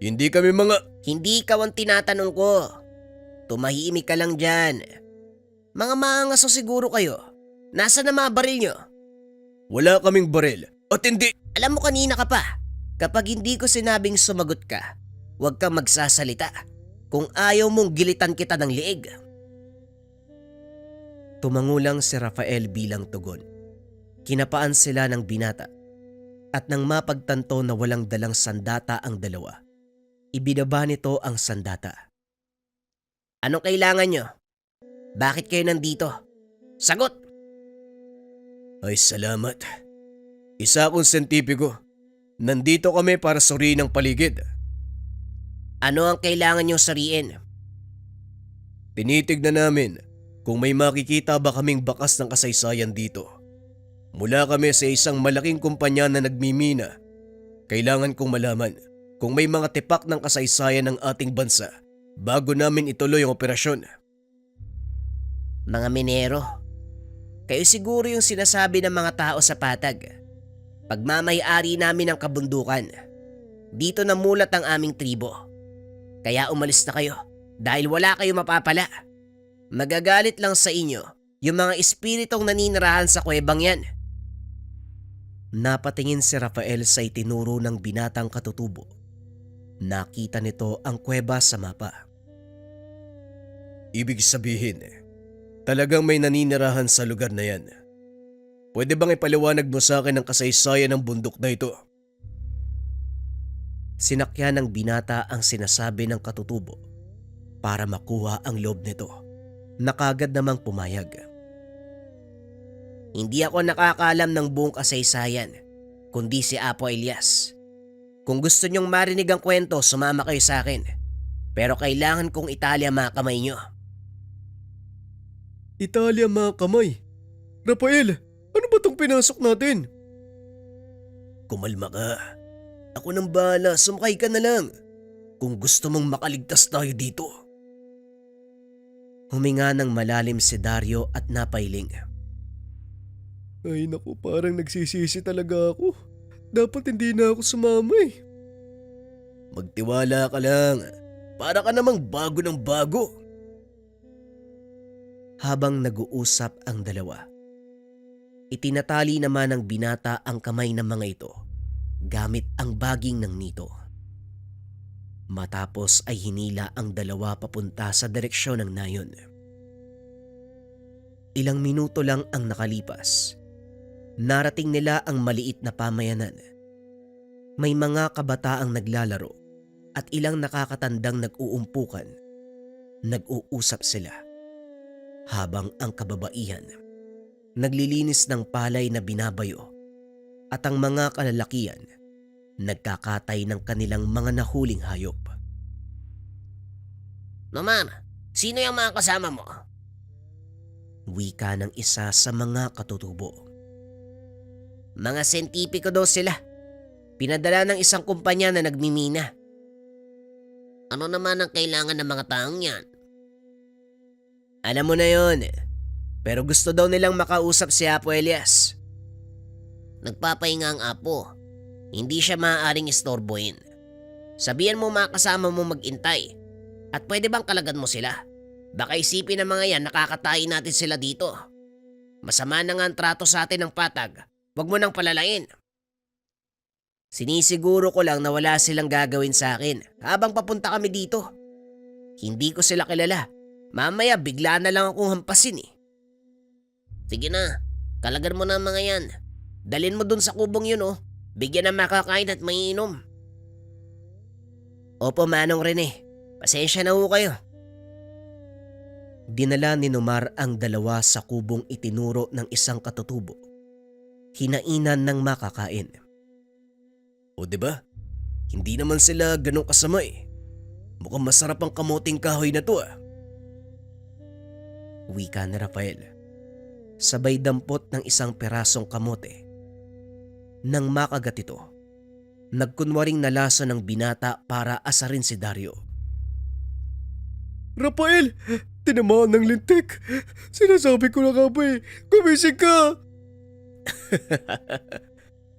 Hindi kami mga... Hindi ikaw ang tinatanong ko. Tumahimik ka lang dyan. Mga maangaso siguro kayo. Nasaan na mga baril niyo? Wala kaming baril at hindi... Alam mo kanina ka pa. Kapag hindi ko sinabing sumagot ka, huwag kang magsasalita. Kung ayaw mong gilitan kita ng liig. Tumangulang si Rafael bilang tugon. Kinapaan sila ng binata at nang mapagtanto na walang dalang sandata ang dalawa, ibinaba nito ang sandata. Anong kailangan nyo? Bakit kayo nandito? Sagot! Ay salamat. Isa akong sentipiko. Nandito kami para suriin ang paligid. Ano ang kailangan nyo sariin? Tinitignan namin kung may makikita ba kaming bakas ng kasaysayan dito. Mula kami sa isang malaking kumpanya na nagmimina. Kailangan kong malaman kung may mga tipak ng kasaysayan ng ating bansa bago namin ituloy ang operasyon. Mga minero. Kayo siguro yung sinasabi ng mga tao sa patag. Pagmamay-ari namin ang kabundukan. Dito namulat ang aming tribo. Kaya umalis na kayo dahil wala kayo mapapala. Magagalit lang sa inyo yung mga espiritong naninirahan sa kuwebang yan. Napatingin si Rafael sa itinuro ng binatang katutubo. Nakita nito ang kuweba sa mapa. Ibig sabihin, talagang may naninirahan sa lugar na yan. Pwede bang ipaliwanag mo sa akin ang kasaysayan ng bundok na ito? Sinakyan ng binata ang sinasabi ng katutubo para makuha ang loob nito. Nakagad namang pumayag. Hindi ako nakakaalam ng buong kasaysayan, kundi si Apo Elias. Kung gusto nyong marinig ang kwento, sumama kayo sa akin. Pero kailangan kong italya mga kamay nyo. Italia mga kamay. Rafael, ano ba tong pinasok natin? Kumalma ka. Ako nang bahala, sumakay ka na lang. Kung gusto mong makaligtas tayo dito. Huminga ng malalim si Dario at napailing. Ay naku, parang nagsisisi talaga ako. Dapat hindi na ako sumama eh. Magtiwala ka lang. Para ka namang bago ng bago. Habang nag-uusap ang dalawa, itinatali naman ng binata ang kamay ng mga ito gamit ang baging ng nito. Matapos ay hinila ang dalawa papunta sa direksyon ng nayon. Ilang minuto lang ang nakalipas. Narating nila ang maliit na pamayanan. May mga kabataang naglalaro at ilang nakakatandang nag-uumpukan. Nag-uusap sila. Habang ang kababaihan naglilinis ng palay na binabayo at ang mga kalalakian nagkakatay ng kanilang mga nahuling hayop. Mamar, sino yung mga kasama mo? Wika ng isa sa mga katutubo. Mga sentipiko daw sila. Pinadala ng isang kumpanya na nagmimina. Ano naman ang kailangan ng mga taong yan? Alam mo na yon, pero gusto daw nilang makausap si Apo Elias. Nagpapahinga ang apo. Hindi siya maaaring istorbohin. Sabihan mo mga kasama mo mag-intay. At pwede bang kalagan mo sila? Baka isipin ng mga yan nakakatayin natin sila dito. Masama na nga ang trato sa atin ng patag. Huwag mo nang palalain. Sinisiguro ko lang na wala silang gagawin sa akin habang papunta kami dito. Hindi ko sila kilala. Mamaya bigla na lang akong hampasin eh. Sige na, kalagan mo na ang mga yan. Dalin mo dun sa kubong yun oh. Bigyan ng makakain at maiinom. Opo Manong Rene, pasensya na ho kayo. Dinala ni Nomar ang dalawa sa kubong itinuro ng isang katutubo. Hinainan ng makakain. O diba? Hindi naman sila ganong kasama eh. Mukhang masarap ang kamuting kahoy na to ah. Wika ni Rafael. Sabay dampot ng isang perasong kamote. Nang makagat ito, nagkunwaring nalaso ng binata para asarin si Dario. Rafael, tinamaan ng lintik. Sinasabi ko na nga ba gumising ka.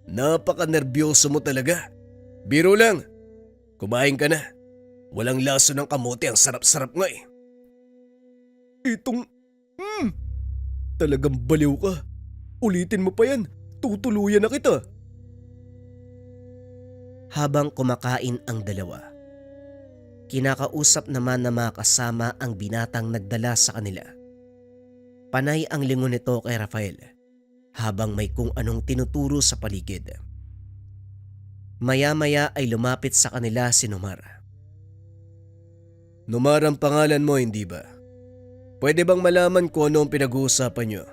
Napaka-nervyoso mo talaga. Biro lang. Kumain ka na. Walang laso ng kamote, ang sarap-sarap nga eh. Itong, talagang baliw ka. Ulitin mo pa yan, tutuluyan na kita. Habang kumakain ang dalawa, kinakausap naman na mga kasama ang binatang nagdala sa kanila. Panay ang lingon nito kay Rafael habang may kung anong tinuturo sa paligid. Maya-maya ay lumapit sa kanila si Nomar. Nomar ang pangalan mo, hindi ba? Pwede bang malaman kung ano ang pinag-uusapan nyo?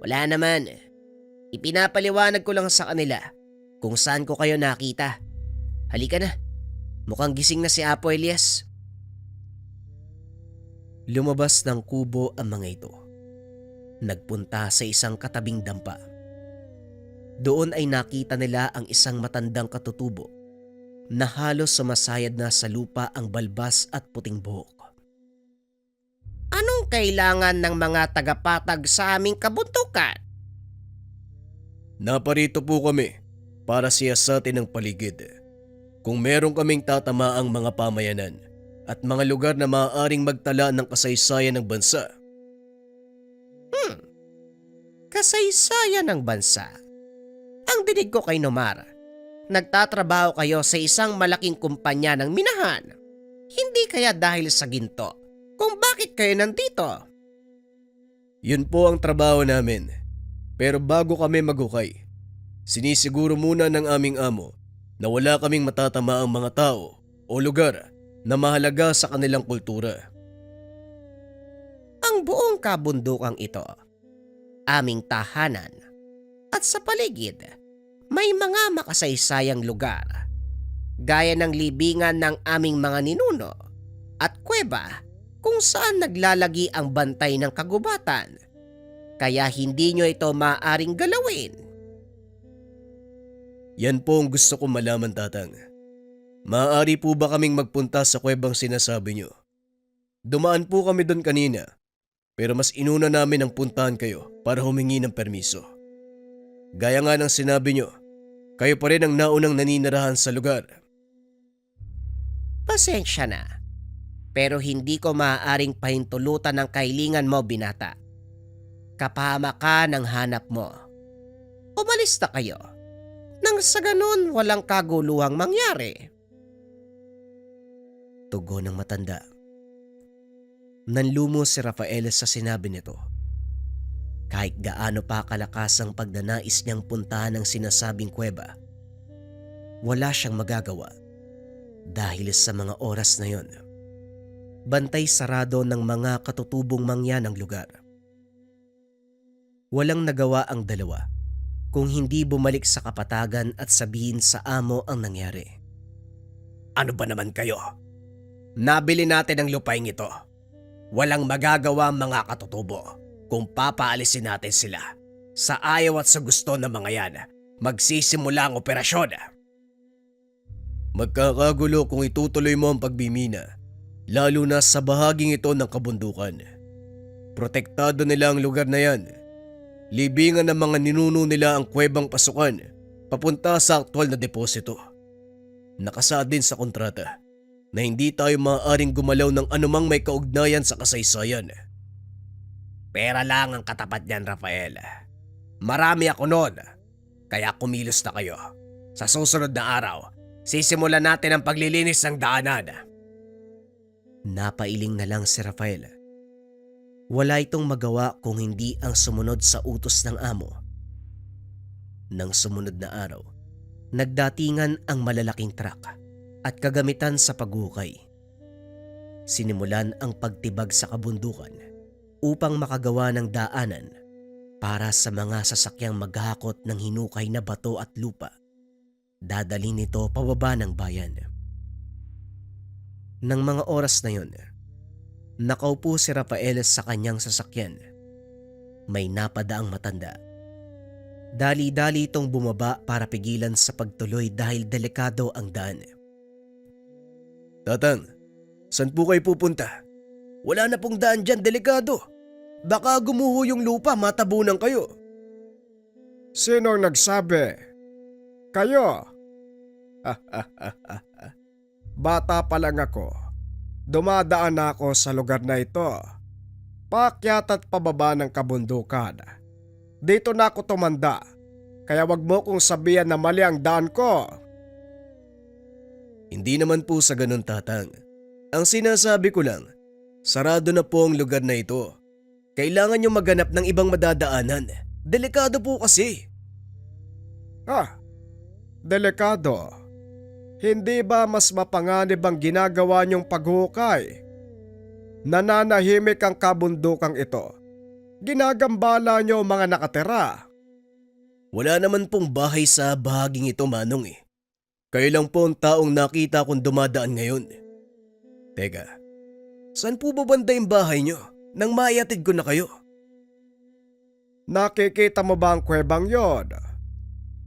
Wala naman. Ipinapaliwanag ko lang sa kanila kung saan ko kayo nakita. Halika na. Mukhang gising na si Apo Elias. Lumabas ng kubo ang mga ito. Nagpunta sa isang katabing dampa. Doon ay nakita nila ang isang matandang katutubo na halos sumasayad na sa lupa ang balbas at puting buhok. Anong kailangan ng mga tagapatag sa aming kabundukan? Naparito po kami para siyasatin ang paligid. Kung meron kaming tatamaang mga pamayanan at mga lugar na maaaring magtala ng kasaysayan ng bansa. Kasaysayan ng bansa? Ang dinig ko kay Nomar, nagtatrabaho kayo sa isang malaking kumpanya ng minahan. Hindi kaya dahil sa ginto kung bakit kayo nandito? Yun po ang trabaho namin. Pero bago kami maghukay, sinisiguro muna ng aming amo na wala kaming matatama ang mga tao o lugar na mahalaga sa kanilang kultura. Ang buong kabundukang ito, aming tahanan, at sa paligid, may mga makasaysayang lugar, gaya ng libingan ng aming mga ninuno at kuweba kung saan naglalagi ang bantay ng kagubatan, kaya hindi nyo ito maaaring galawin. Yan po ang gusto kong malaman, Tatang. Maaari po ba kaming magpunta sa kuwebang sinasabi nyo? Dumaan po kami doon kanina, pero mas inuna namin ang puntahan kayo para humingi ng permiso. Gaya nga ng sinabi nyo, kayo pa rin ang naunang naninirahan sa lugar. Pasensya na, pero hindi ko maaaring pahintulutan ng kailingan mo, binata. Kapahamakan ang hanap mo. Umalis na kayo, nang sa ganun walang kaguluhang mangyari. Tugon ng matanda. Nanlumo si Rafael sa sinabi nito. Kahit gaano pa kalakas ang pagdanais niyang puntahan ang sinasabing kuweba, wala siyang magagawa dahil sa mga oras na yon. Bantay sarado ng mga katutubong mangyan ang lugar. Walang nagawa ang dalawa kung hindi bumalik sa kapatagan at sabihin sa amo ang nangyari. Ano ba naman kayo? Nabili natin ang lupaing ito. Walang magagawa mga katutubo kung papaalisin natin sila. Sa ayaw at sa gusto ng mga yan, magsisimula ang operasyon. Magkakagulo kung itutuloy mo ang pagbimina, lalo na sa bahaging ito ng kabundukan. Protektado nila ang lugar na yan. Libingan ng mga ninuno nila ang kuwebang pasukan papunta sa aktwal na deposito. Nakasaad din sa kontrata na hindi tayo maaaring gumalaw ng anumang may kaugnayan sa kasaysayan. Pera lang ang katapat niyan, Rafael. Marami ako noon, kaya kumilos na kayo. Sa susunod na araw, sisimulan natin ang paglilinis ng daanan. Napailing na lang si Rafael. Wala itong magawa kung hindi ang sumunod sa utos ng amo. Nang sumunod na araw, nagdatingan ang malalaking truck at kagamitan sa paghukay. Sinimulan ang pagtibag sa kabundukan upang makagawa ng daanan para sa mga sasakyang maghahakot ng hinukay na bato at lupa. Dadalhin nito pababa ng bayan. Nang mga oras na yon, nakaupo si Rafael sa kanyang sasakyan. May napadaang matanda. Dali-dali itong bumaba para pigilan sa pagtuloy dahil delikado ang daan. Tatang, saan po kayo pupunta? Wala na pong daan dyan, delikado. Baka gumuho yung lupa, matabunan kayo. Sinong nagsabi? Kayo? Bata pa lang ako. Dumadaan na ako sa lugar na ito. Paakyat at pababa ng kabundukan. Dito na ako tumanda. Kaya wag mo kong sabihan na mali ang daan ko. Hindi naman po sa ganun, tatang. Ang sinasabi ko lang, sarado na po ang lugar na ito. Kailangan nyo maghanap ng ibang madadaanan. Delikado po kasi. Delikado. Hindi ba mas mapanganib ang ginagawa niyong paghukay? Nananahimik ang kabundukang ito. Ginagambala niyo ang mga nakatira. Wala naman pong bahay sa bahaging ito, Manong eh. Kayo lang po ang taong nakita kong dumadaan ngayon. Teka, saan po ba banda yung bahay nyo nang maiatid ko na kayo? Nakikita mo ba ang kwebang yon?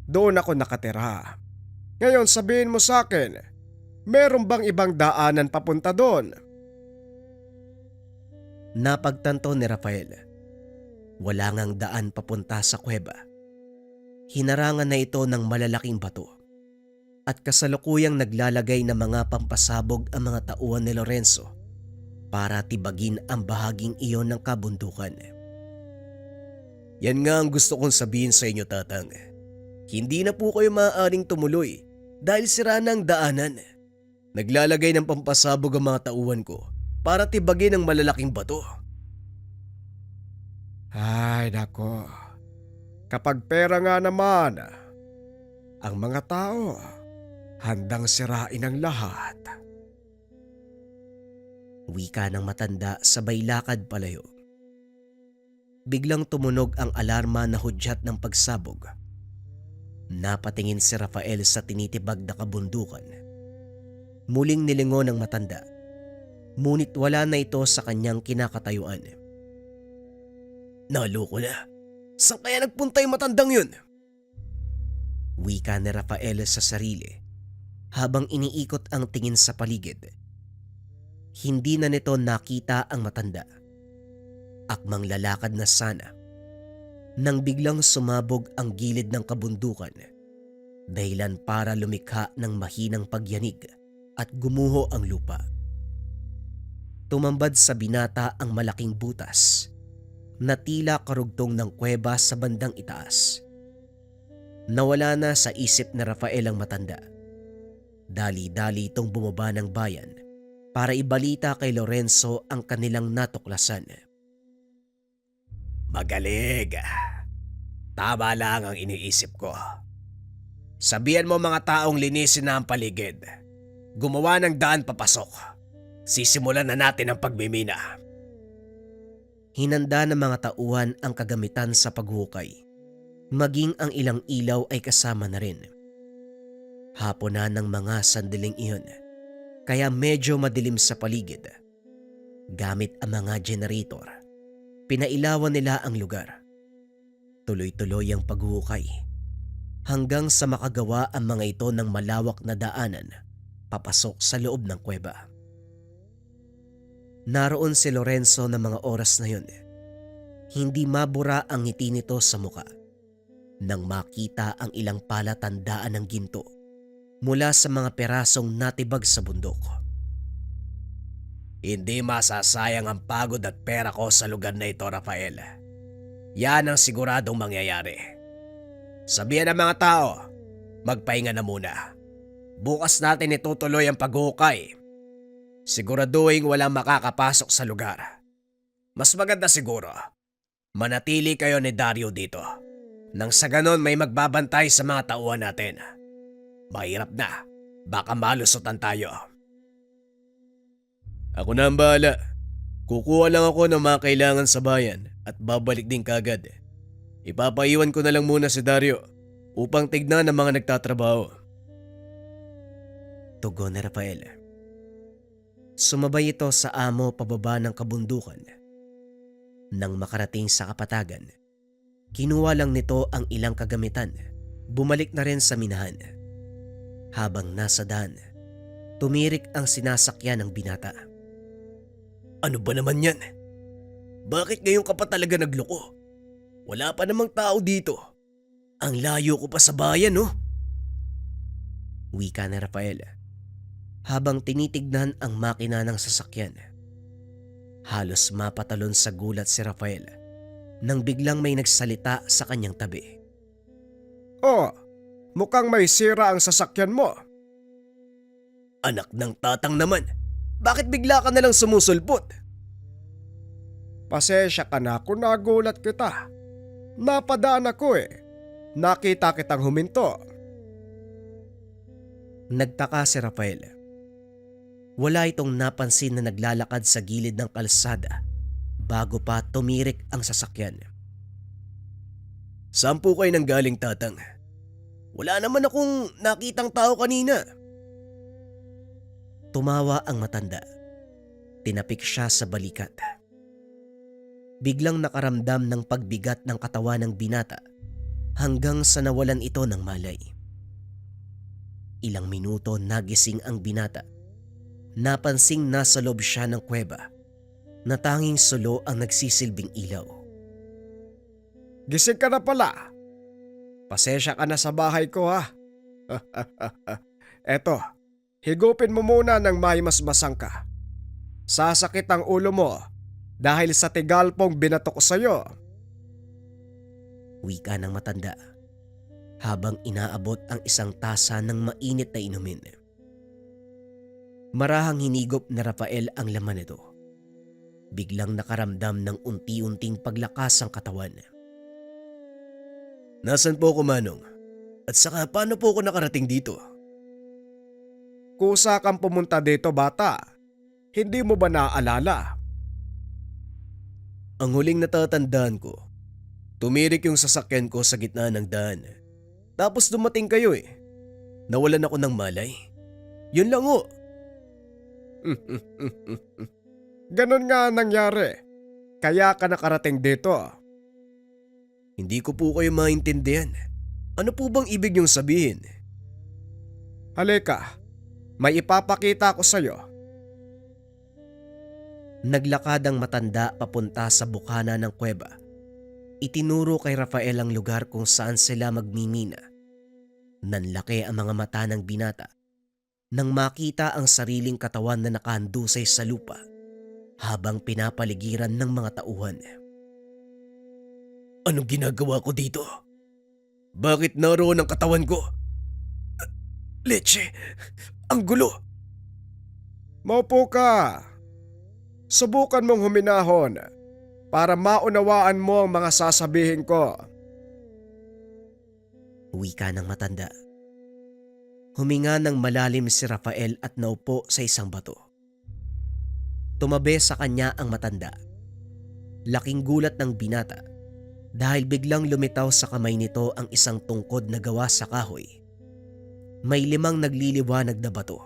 Doon ako nakatira. Ngayon sabihin mo sa akin, meron bang ibang daanan papunta doon? Napagtanto ni Rafael. Wala ngang daan papunta sa kuweba. Hinarangan na ito ng malalaking bato. At kasalukuyang naglalagay ng mga pampasabog ang mga tauhan ni Lorenzo para tibagin ang bahaging iyon ng kabundukan. Yan nga ang gusto kong sabihin sa inyo, tatang. Hindi na po kayo maaaring tumuloy dahil sira na ang daanan. Naglalagay ng pampasabog ang mga tauhan ko para tibagin ang malalaking bato. Ay nako, kapag pera nga naman, ang mga tao handang sirain ang lahat. Wika ng matanda sabay lakad palayo. Biglang tumunog ang alarma na hudyat ng pagsabog. Napatingin si Rafael sa tinitibag na kabundukan. Muling nilingon ng matanda. Ngunit wala na ito sa kanyang kinakatayuan. Naloko na. Saan kaya nagpunta yung matandang yun? Wika ni Rafael sa sarili habang iniikot ang tingin sa paligid. Hindi na nito nakita ang matanda. Akmang lalakad na sana nang biglang sumabog ang gilid ng kabundukan, dahilan para lumikha ng mahinang pagyanig at gumuho ang lupa. Tumambad sa binata ang malaking butas na tila karugtong ng kuweba sa bandang itaas. Nawala na sa isip na Rafael ang matanda. Dali-dali itong bumaba ng bayan para ibalita kay Lorenzo ang kanilang natuklasan. Magaling. Tama lang ang iniisip ko. Sabihan mo mga taong linisin na ang paligid. Gumawa ng daan papasok. Sisimulan na natin ang pagmimina. Hinanda ng mga tauhan ang kagamitan sa paghukay. Maging ang ilang ilaw ay kasama na rin. Hapon na ng mga sandaling iyon, kaya medyo madilim sa paligid. Gamit ang mga generator, pinailawan nila ang lugar. Tuloy-tuloy ang paghukay hanggang sa makagawa ang mga ito ng malawak na daanan papasok sa loob ng kuweba. Naroon si Lorenzo ng mga oras na yun. Hindi mabura ang ngiti nito sa muka nang makita ang ilang palatandaan ng ginto mula sa mga perasong natibag sa bundok. Hindi masasayang ang pagod at pera ko sa lugar na ito, Rafael. Yan ang siguradong mangyayari. Sabihan ng mga tao, magpahinga na muna. Bukas natin itutuloy ang paghukay. Siguraduhin walang makakapasok sa lugar. Mas maganda siguro, manatili kayo ni Dario dito. Nang sa ganon may magbabantay sa mga tauhan natin. Mahirap na, baka malusutan tayo. Ako na ang bahala. Kukuha lang ako ng mga kailangan sa bayan at babalik din kagad. Ipapaiwan ko na lang muna si Dario upang tignan ang mga nagtatrabaho. Tugon ni Rafael. Sumabay ito sa amo pababa ng kabundukan. Nang makarating sa kapatagan, Kinuha lang nito ang ilang kagamitan. Bumalik na rin sa minahan. Habang nasa daan, tumirik ang sinasakyan ng binata. Ano ba naman yan? Bakit ngayon ka pa talaga nagloko? Wala pa namang tao dito. Ang layo ko pa sa bayan, no? Wika ni Rafael habang tinitignan ang makina ng sasakyan. Halos mapatalon sa gulat si Rafael nang biglang may nagsalita sa kanyang tabi. Oh, mukhang may sira ang sasakyan mo. Anak ng tatang naman. Bakit bigla ka nalang sumusulpot? Pasensya ka na kung nagulat kita. Napadaan ako eh. Nakita kitang huminto. Nagtaka si Rafael. Wala itong napansin na naglalakad sa gilid ng kalsada bago pa tumirik ang sasakyan. Saan po kayo nang galing, tatang? Wala naman akong nakitang tao kanina. Tumawa ang matanda. Tinapik siya sa balikat. Biglang nakaramdam ng pagbigat ng katawan ng binata hanggang sa nawalan ito ng malay. Ilang minuto nagising ang binata. Napansing nasa loob siya ng kuweba na tanging sulo ang nagsisilbing ilaw. Gising ka na pala. Pasensya ka na sa bahay ko ha. Eto, higupin mo muna ng may masbasang ka. Sasakit ang ulo mo dahil sa tigalpong binato ko sa'yo. Wika ng matanda habang inaabot ang isang tasa ng mainit na inumin. Marahang hinigop na Rafael ang laman nito. Biglang nakaramdam ng unti-unting paglakas ang katawan. Nasaan po ako, Manong? At saka paano po ako nakarating dito? Kusa kang pumunta dito bata. Hindi mo ba naaalala? Ang huling natatandaan ko, tumirik yung sasakyan ko sa gitna ng daan. Tapos dumating kayo eh. Nawalan ako ng malay. Yun lang o. Ganon nga nangyari. Kaya ka nakarating dito. Hindi ko po kayo maintindihan. Ano po bang ibig niyong sabihin? Halika, may ipapakita ko sa'yo. Naglakad ang matanda papunta sa bukana ng kuweba. Itinuro kay Rafael ang lugar kung saan sila magmimina. Nanlaki ang mga mata ng binata nang makita ang sariling katawan na nakahandusay sa lupa habang pinapaligiran ng mga tauhan. Anong ginagawa ko dito? Bakit naroon ang katawan ko? Leche, ang gulo. Maupo ka. Subukan mong huminahon para maunawaan mo ang mga sasabihin ko. Wika ng matanda. Huminga ng malalim si Rafael at naupo sa isang bato. Tumabi sa kanya ang matanda. Laking gulat ng binata dahil biglang lumitaw sa kamay nito ang isang tungkod na gawa sa kahoy. May 5 nagliliwanag na bato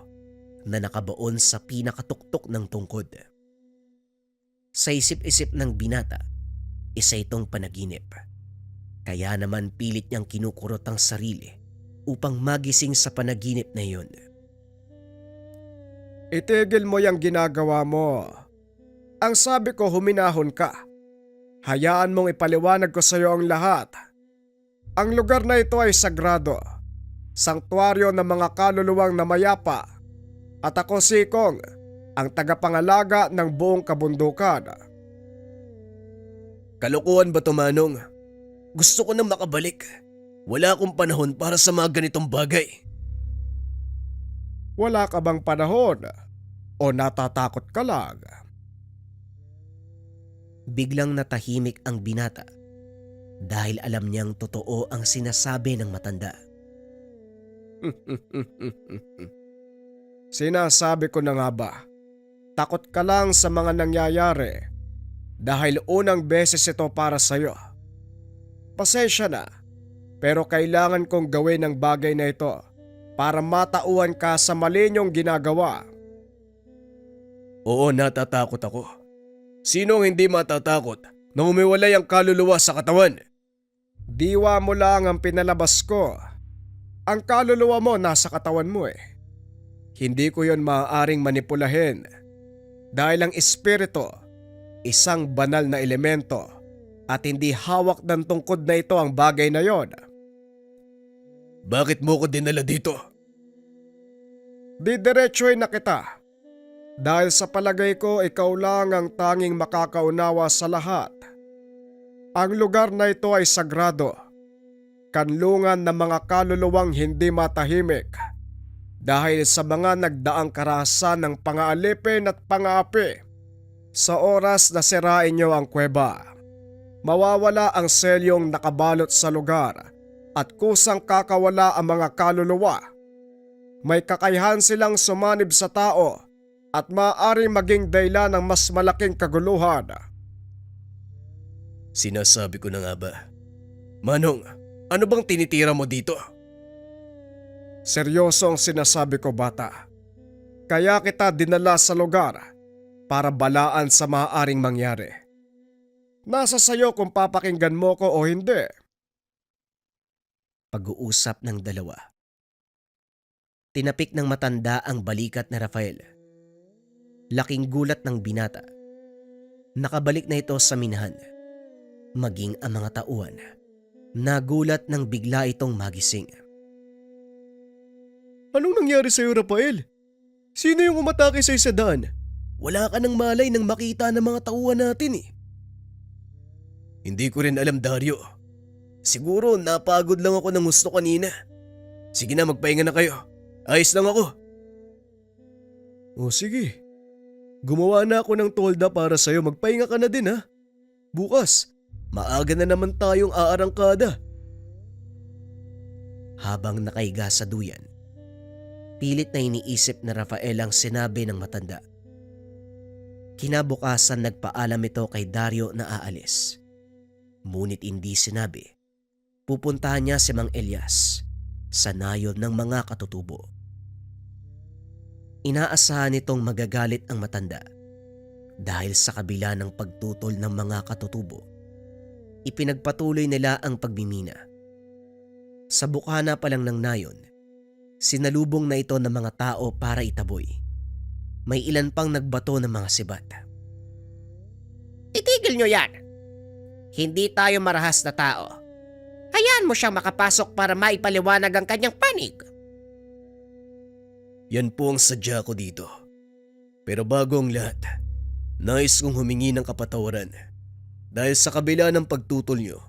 na nakabaon sa pinakatuktok ng tungkod. Sa isip-isip ng binata, isa itong panaginip. Kaya naman pilit niyang kinukurot ang sarili upang magising sa panaginip na iyon. Itigil mo yung ginagawa mo. Ang sabi ko huminahon ka. Hayaan mong ipaliwanag ko sa iyo ang lahat. Ang lugar na ito ay sagrado. Sanktuaryo ng mga kaluluwang namayapa. At ako si Kong, ang tagapangalaga ng buong kabundukan. Kalokohan ba to, Manong? Gusto ko nang makabalik. Wala akong panahon para sa mga ganitong bagay. Wala ka bang panahon? O natatakot ka lang? Biglang natahimik ang binata dahil alam niyang totoo ang sinasabi ng matanda. Sinasabi ko na nga ba, takot ka lang sa mga nangyayari dahil unang beses ito para sa'yo. Pasensya na, pero kailangan kong gawin ang bagay na ito para matauhan ka sa mali niyong ginagawa. Oo, natatakot ako. Sino ang hindi matatakot na humiwalay ang kaluluwa sa katawan? Diwa mo lang ang pinalabas ko. Ang kaluluwa mo nasa katawan mo eh. Hindi ko yon maaaring manipulahin dahil ang espiritu, isang banal na elemento at hindi hawak ng tungkod na ito ang bagay na yon. Bakit mo ko dinala dito? Didiretsuhin na kita dahil sa palagay ko ikaw lang ang tanging makakaunawa sa lahat. Ang lugar na ito ay sagrado, kanlungan ng mga kaluluwang hindi matahimik dahil sa mga nagdaang karahasan ng pangaalipin at pangaapi. Sa oras na sirain niyo ang kuweba, mawawala ang selyong nakabalot sa lugar at kusang kakawala ang mga kaluluwa. May kakayahan silang sumanib sa tao at maaari maging dahilan ng mas malaking kaguluhan. Sinasabi ko na nga ba? Manong, ano bang tinitira mo dito? Seryoso ang sinasabi ko, bata. Kaya kita dinala sa lugar para balaan sa maaaring mangyari. Nasa sayo kung papakinggan mo ko o hindi. Pag-uusap ng dalawa. Tinapik ng matanda ang balikat na Rafael. Laking gulat ng binata. Nakabalik na ito sa minahan. Maging ang mga tauhan. Nagulat nang bigla itong magising. Anong nangyari sa'yo, Rafael? Sino yung umatake sa'yo sa daan? Wala ka nang malay nang makita ng mga tauhan natin eh. Hindi ko rin alam, Dario. Siguro napagod lang ako ng gusto kanina. Sige na, magpahinga na kayo. Ayos lang ako. O sige. Gumawa na ako ng tolda para sa'yo. Magpahinga ka na din ha. Bukas, maaga na naman tayong aarangkada. Habang nakahiga sa duyan, pilit na iniisip na Rafael ang sinabi ng matanda. Kinabukasan nagpaalam ito kay Dario na aalis. Ngunit hindi sinabi. Pupuntahan niya si Mang Elias sa nayon ng mga katutubo. Inaasahan nitong magagalit ang matanda dahil sa kabila ng pagtutol ng mga katutubo, ipinagpatuloy nila ang pagmimina. Sa bukana pa lang ng nayon, sinalubong na ito ng mga tao para itaboy. May ilan pang nagbato ng mga sibat. Itigil nyo yan! Hindi tayo marahas na tao. Hayaan mo siyang makapasok para maipaliwanag ang kanyang panig. Yan po ang sadya ko dito. Pero bago ang lahat, nais kong humingi ng kapatawaran. Dahil sa kabila ng pagtutol nyo,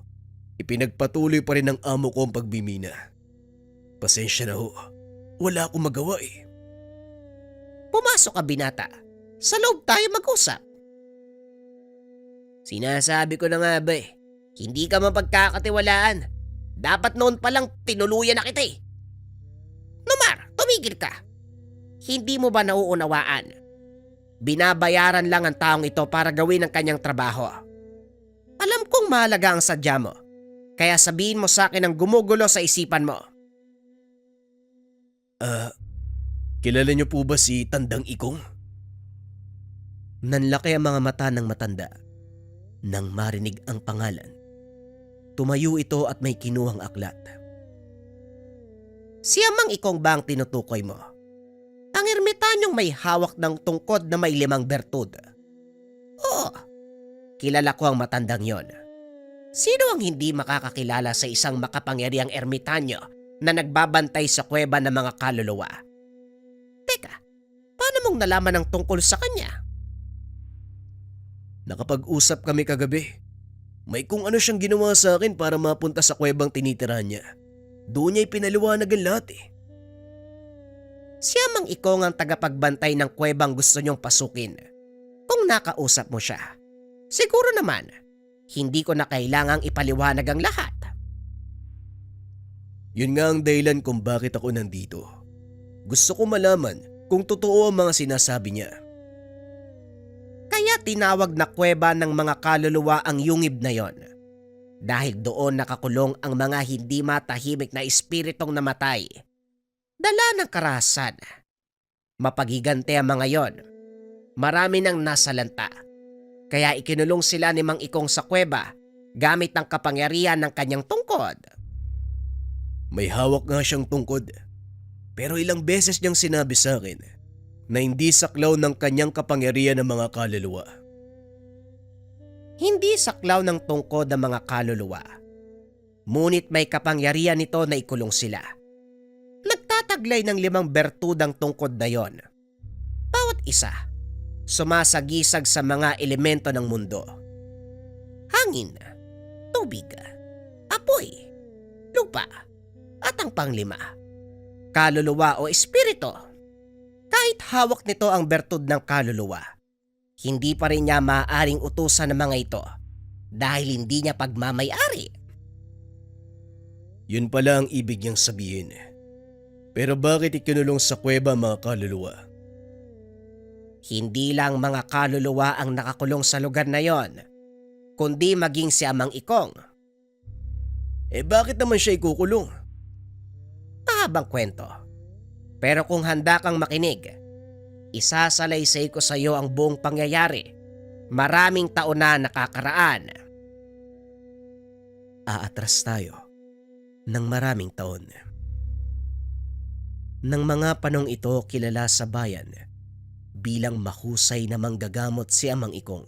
ipinagpatuloy pa rin ng amo ko ang pagbimina. Pasensya na ho. Wala akong magawa eh. Pumasok ka, binata. Sa loob tayo mag-usap. Sinasabi ko na nga ba eh, hindi ka mapagkakatiwalaan. Dapat noon palang tinuluyan na kita eh. Numar, tumigil ka. Hindi mo ba nauunawaan? Binabayaran lang ang taong ito para gawin ang kanyang trabaho. Alam kong mahalaga ang sadya mo, kaya sabihin mo sa akin ang gumugulo sa isipan mo. Kilala niyo po ba si Tandang Ikong? Nanlaki ang mga mata ng matanda. Nang marinig ang pangalan, tumayo ito at may kinuhang aklat. Siya Mang Ikong ba ang tinutukoy mo? Ang ermitanyong may hawak ng tungkod na may 5 bertud. Oo, kilala ko ang matandang yon. Sino ang hindi makakakilala sa isang makapangyariang ermitanyo na nagbabantay sa kuweba ng mga kaluluwa? Teka, paano mong nalaman ang tungkol sa kanya? Nakapag-usap kami kagabi. May kung ano siyang ginawa sa akin para mapunta sa kuwebang tinitirahan niya. Doon niya ipinaliwanag ang lahat eh. Siya Mang Ikong ang tagapagbantay ng kuwebang gusto niyong pasukin. Kung nakausap mo siya, siguro naman, hindi ko na kailangang ipaliwanag ang lahat. Yun nga ang dahilan kung bakit ako nandito. Gusto ko malaman kung totoo ang mga sinasabi niya. Kaya tinawag na kuweba ng mga kaluluwa ang yungib na yon. Dahil doon nakakulong ang mga hindi matahimik na espiritong namatay. Dala ng karahasan. Mapagigante ang mga yon. Marami nang nasalanta. Kaya ikinulong sila ni Mang Ikong sa kuweba gamit ang kapangyarihan ng kanyang tungkod. May hawak nga siyang tungkod. Pero ilang beses niyang sinabi sa akin na hindi saklaw ng kanyang kapangyarihan ng mga kaluluwa. Hindi saklaw ng tungkod ang mga kaluluwa. Ngunit may kapangyarihan nito na ikulong sila. Nagtataglay ng 5 bertudang tungkod na yon. Bawat isa, sumasagisag sa mga elemento ng mundo. Hangin, tubig, apoy, lupa, at ang panglima, kaluluwa o espiritu. Kahit hawak nito ang bertud ng kaluluwa, hindi pa rin niya maaaring utusan ng mga ito dahil hindi niya pagmamay-ari. Yun pala ang ibig niyang sabihin. Pero bakit ikinulong sa kuweba ang mga kaluluwa? Hindi lang mga kaluluwa ang nakakulong sa lugar na yon, kundi maging si Amang Ikong. Bakit naman siya ikukulong? Mahabang kwento. Pero kung handa kang makinig, isasalaysay ko sa iyo ang buong pangyayari. Maraming taon na nakakaraan. Aatras tayo ng maraming taon. Nang mga panong ito kilala sa bayan bilang mahusay na manggagamot si Amang Ikong.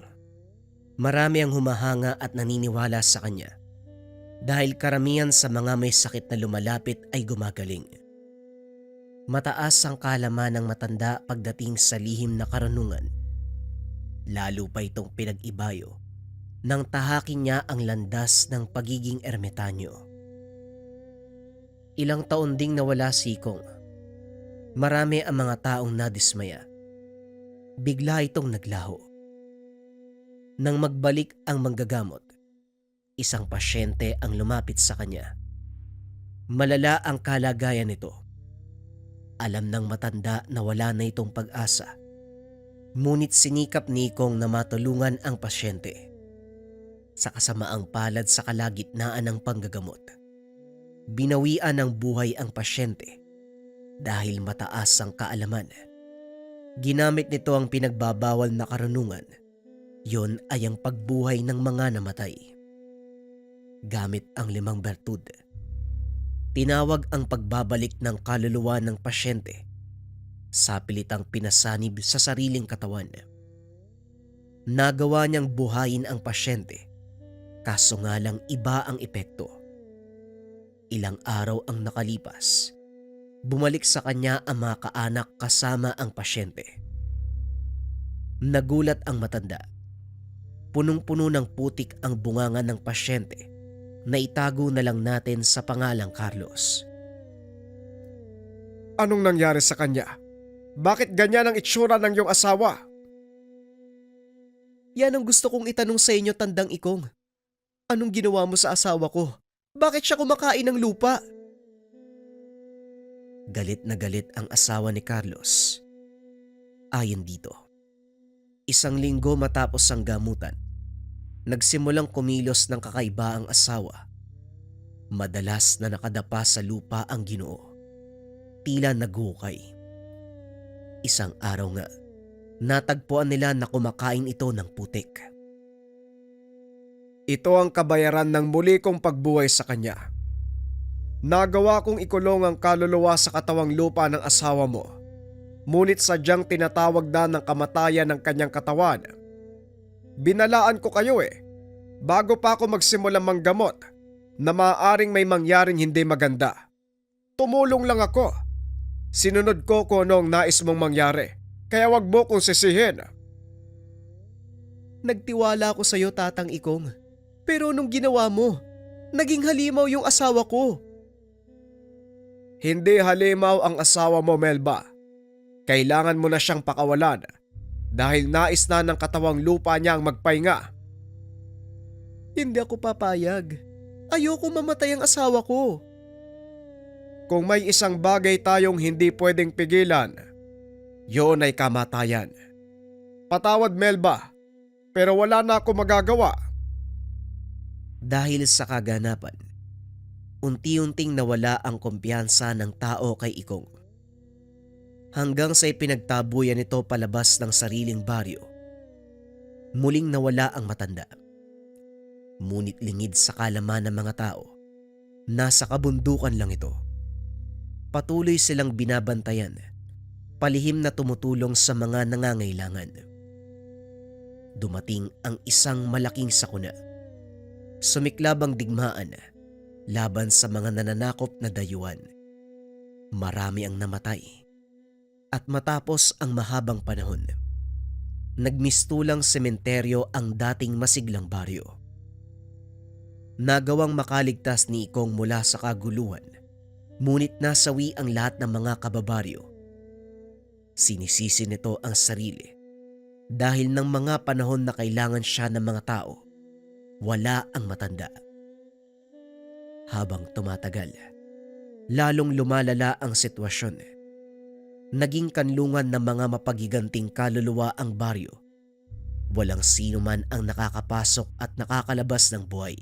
Marami ang humahanga at naniniwala sa kanya dahil karamihan sa mga may sakit na lumalapit ay gumagaling. Mataas ang kaalaman ng matanda pagdating sa lihim na karunungan. Lalo pa itong pinag-ibayo nang tahakin niya ang landas ng pagiging ermitanyo. Ilang taon ding nawala si Ikong. Marami ang mga taong nadismaya. Bigla itong naglaho. Nang magbalik ang manggagamot, isang pasyente ang lumapit sa kanya. Malala ang kalagayan nito. Alam ng matanda na wala na itong pag-asa. Ngunit sinikap ni Ikong na matulungan ang pasyente. Sa kasamaang palad sa kalagitnaan ng panggagamot, binawian ng buhay ang pasyente dahil mataas ang kaalaman. Ginamit nito ang pinagbabawal na karunungan. Yon ay ang pagbuhay ng mga namatay. Gamit ang 5 bertud, tinawag ang pagbabalik ng kaluluwa ng pasyente sa pilitang pinasanib sa sariling katawan. Nagawa niyang buhayin ang pasyente, kaso nga lang iba ang epekto. Ilang araw ang nakalipas, bumalik sa kanya ang mga kaanak kasama ang pasyente. Nagulat ang matanda. Punong-puno ng putik ang bunganga ng pasyente na itago na lang natin sa pangalang Carlos. Anong nangyari sa kanya? Bakit ganyan ang itsura ng iyong asawa? Yan ang gusto kong itanong sa inyo, Tandang Ikong. Anong ginawa mo sa asawa ko? Bakit siya kumakain ng lupa? Galit na galit ang asawa ni Carlos. Ayon dito, 1 linggo matapos ang gamutan, nagsimulang kumilos ng kakaiba ang asawa. Madalas na nakadapa sa lupa ang Ginoo. Tila naghukay. Isang araw nga, natagpuan nila na kumakain ito ng putik. Ito ang kabayaran ng muli kong pagbuhay sa kanya. Nagawa kong ikulong ang kaluluwa sa katawang lupa ng asawa mo. Ngunit sadyang tinatawag na ng kamatayan ng kanyang katawan. Binalaan ko kayo bago pa ako magsimulang manggamot na maaaring may mangyaring hindi maganda. Tumulong lang ako. Sinunod ko kung ano ang nais mong mangyari. Kaya wag mo kong sisihin. Nagtiwala ako sa iyo, Tatang Ikong. Pero nung ginawa mo, naging halimaw yung asawa ko. Hindi halimaw ang asawa mo, Melba. Kailangan mo na siyang pakawalan dahil nais na ng katawang lupa niya ang magpahinga. Hindi ako papayag. Ayoko mamatay ang asawa ko. Kung may isang bagay tayong hindi pwedeng pigilan, yun ay kamatayan. Patawad, Melba, pero wala na ako magagawa. Dahil sa kaganapan, unti-unting nawala ang kumpiyansa ng tao kay Ikong. Hanggang sa ipinagtabuyan nito palabas ng sariling baryo, muling nawala ang matanda. Ngunit lingid sa kalaman ng mga tao, nasa kabundukan lang ito. Patuloy silang binabantayan, palihim na tumutulong sa mga nangangailangan. Dumating ang isang malaking sakuna. Sumiklab ang digmaan laban sa mga nananakop na dayuhan. Marami ang namatay. At matapos ang mahabang panahon, nagmistulang sementeryo ang dating masiglang baryo. Nagawang makaligtas ni Ikong mula sa kaguluhan, ngunit nasawi ang lahat ng mga kababaryo. Sinisisi nito ang sarili dahil ng mga panahon na kailangan siya ng mga tao, wala ang matanda. Habang tumatagal, lalong lumalala ang sitwasyon. Naging kanlungan ng mga mapagiganting kaluluwa ang baryo. Walang sino man ang nakakapasok at nakakalabas ng buhay.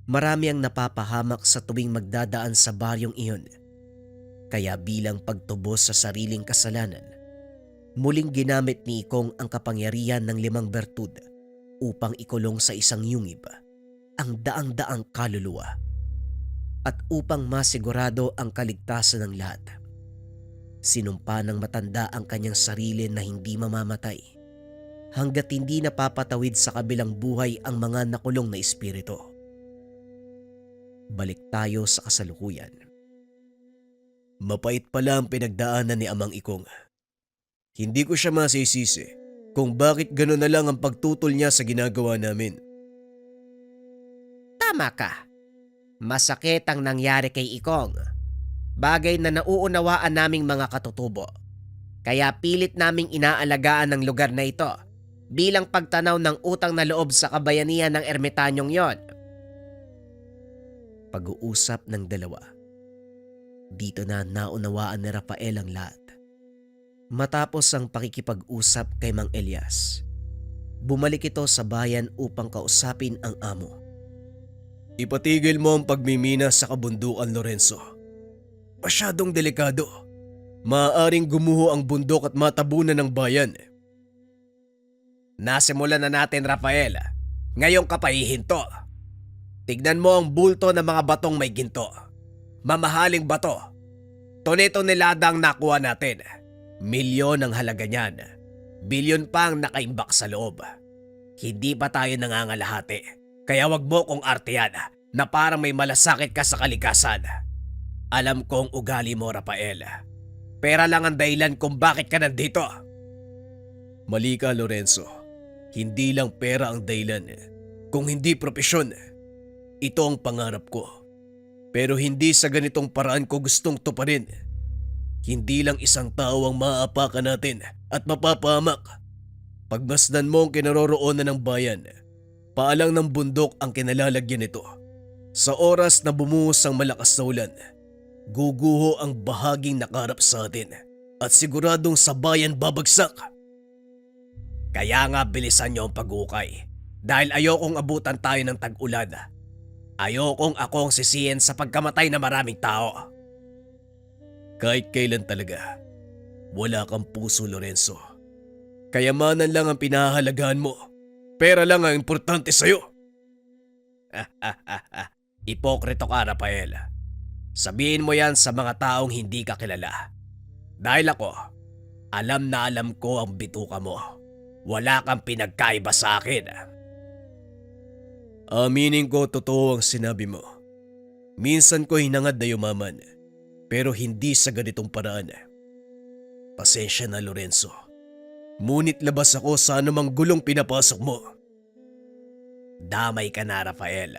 Marami ang napapahamak sa tuwing magdadaan sa baryong iyon. Kaya bilang pagtubos sa sariling kasalanan, muling ginamit ni Ikong ang kapangyarihan ng 5 bertud upang ikulong sa isang yungib ang daang-daang kaluluwa at upang masigurado ang kaligtasan ng lahat. Sinumpa ng matanda ang kanyang sarili na hindi mamamatay hanggat hindi napapatawid sa kabilang buhay ang mga nakulong na espiritu. Balik tayo sa kasalukuyan. Mapait pala ang pinagdaanan ni Amang Ikong. Hindi ko siya masisisi kung bakit gano'n na lang ang pagtutol niya sa ginagawa namin. Tama ka. Masakit ang nangyari kay Ikong. Bagay na nauunawaan naming mga katutubo. Kaya pilit naming inaalagaan ng lugar na ito bilang pagtanaw ng utang na loob sa kabayanihan ng ermitanyong yon. Pag-uusap ng dalawa. Dito na naunawaan ni Rafael ang lahat. Matapos ang pakikipag-usap kay Mang Elias, bumalik ito sa bayan upang kausapin ang amo. Ipatigil mo ang pagmimina sa kabundukan, Lorenzo. Masyadong delikado. Maaaring gumuho ang bundok at matabunan ng bayan. Nasimulan na natin, Rafael. Ngayon ka pa hihinto. Tignan mo ang bulto ng mga batong may ginto. Mamahaling bato. Tone-tonelada ang nakuha natin. Milyon ang halaga niyan. Bilyon pa ang nakaimbak sa loob. Hindi pa tayo nangangalahati. Kaya wag mo kong artiyan na parang may malasakit ka sa kalikasan. Alam kong ugali mo, Rafael. Pera lang ang dahilan kung bakit ka nandito. Mali ka, Lorenzo. Hindi lang pera ang dahilan. Kung hindi propesyon, ito ang pangarap ko. Pero hindi sa ganitong paraan ko gustong tuparin. Hindi lang isang tao ang maaapakan natin at mapapahamak. Pagmasdan mo ang kinaroroonan ng bayan, paalang ng bundok ang kinalalagyan nito. Sa oras na bumuhos ang malakas na ulan, guguho ang bahaging nakarap sa atin at siguradong sa bayan babagsak. Kaya nga bilisan niyo ang pag-ukay dahil ayokong abutan tayo ng tag-ulan. Ayokong akong sisihin sa pagkamatay na maraming tao. Kahit kailan talaga, wala kang puso, Lorenzo. Kayamanan lang ang pinahahalagahan mo. Pera lang ang importante sa'yo. Ipokrito ka, Rafael. Sabihin mo yan sa mga taong hindi ka kilala. Dahil ako, alam na alam ko ang bituka mo. Wala kang pinagkaiba sa akin. Aminin ko totoo ang sinabi mo. Minsan ko hinangad na yumaman, pero hindi sa ganitong paraan. Pasensya na, Lorenzo. Ngunit labas ako sa anumang gulong pinapasok mo. Damay ka na, Rafael.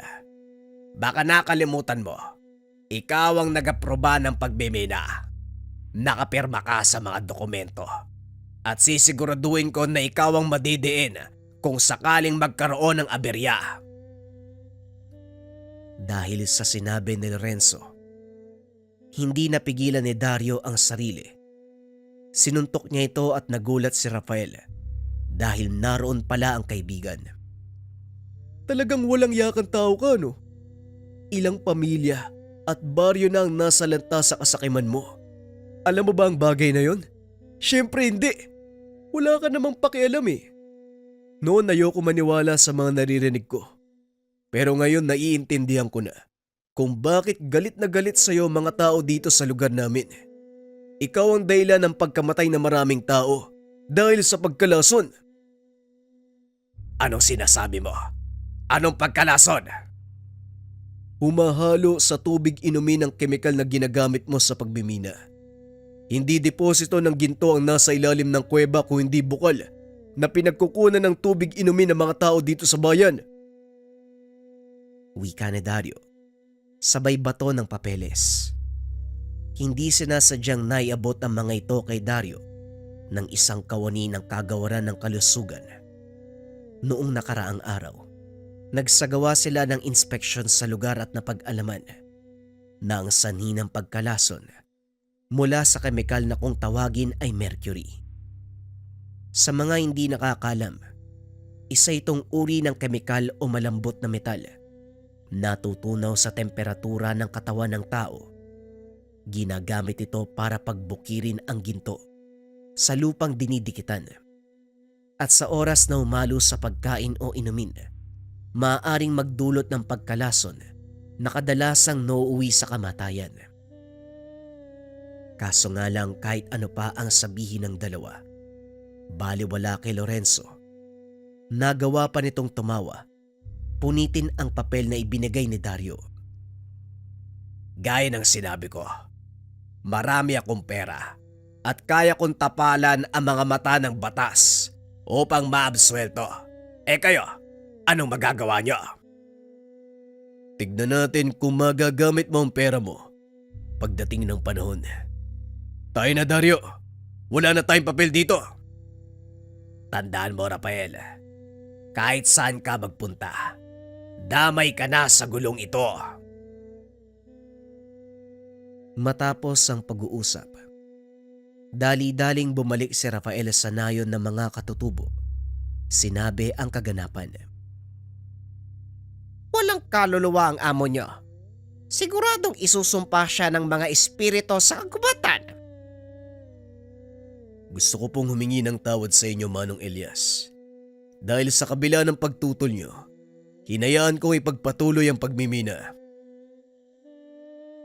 Baka nakalimutan mo, ikaw ang nag-aproba ng pagmimina. Nakapirma ka sa mga dokumento. At sisiguraduhin ko na ikaw ang madidiin kung sakaling magkaroon ng aberya. Dahil sa sinabi ni Lorenzo, hindi napigilan ni Dario ang sarili. Sinuntok niya ito at nagulat si Rafael dahil naroon pala ang kaibigan. Talagang walang yakang tao ka, no? Ilang pamilya at baryo na ang nasa lantas sa kasakiman mo. Alam mo ba ang bagay na yon? Siyempre hindi. Wala ka namang pakialam eh. Noon ayoko maniwala sa mga naririnig ko. Pero ngayon naiintindihan ko na kung bakit galit na galit sa'yo mga tao dito sa lugar namin. Ikaw ang dahilan ng pagkamatay ng maraming tao dahil sa pagkalason. Anong sinasabi mo? Anong pagkalason? Humahalo sa tubig inumin ang kemikal na ginagamit mo sa pagmimina. Hindi deposito ng ginto ang nasa ilalim ng kuweba kung hindi bukal na pinagkukunan ng tubig inumin ng mga tao dito sa bayan. Wika ni Dario, sabay bato ng papeles. Hindi sinasadyang naiabot ang mga ito kay Dario ng isang kawani ng kagawaran ng kalusugan. Noong nakaraang araw, nagsagawa sila ng inspeksyon sa lugar at napag-alaman na ang sanhi ng pagkalason mula sa kemikal na kung tawagin ay mercury. Sa mga hindi nakakalam, isa itong uri ng kemikal o malambot na metal natutunaw sa temperatura ng katawan ng tao. Ginagamit ito para pagbukirin ang ginto sa lupang dinidikitan. At sa oras na umalo sa pagkain o inumin, maaaring magdulot ng pagkalason na kadalasang nauuwi sa kamatayan. Kaso nga lang kahit ano pa ang sabihin ng dalawa, baliwala kay Lorenzo. Nagawa pa nitong tumawa, punitin ang papel na ibinigay ni Dario. Gaya ng sinabi ko, marami akong pera at kaya kong tapalan ang mga mata ng batas upang maabsuelto. Kayo, anong magagawa niyo? Tignan natin kung magagamit mo ang pera mo pagdating ng panahon. Tayo na, Dario. Wala na tayong papel dito. Tandaan mo, Rafael, kahit saan ka magpunta, damay ka na sa gulong ito. Matapos ang pag-uusap, dali-daling bumalik si Rafael sa nayon ng mga katutubo. Sinabi ang kaganapan. Walang kaluluwa ang amo niyo. Siguradong isusumpa siya ng mga espirito sa kagubatan. Gusto ko pong humingi ng tawad sa inyo, Manong Elias. Dahil sa kabila ng pagtutol nyo, hinayaan kong ipagpatuloy ang pagmimina.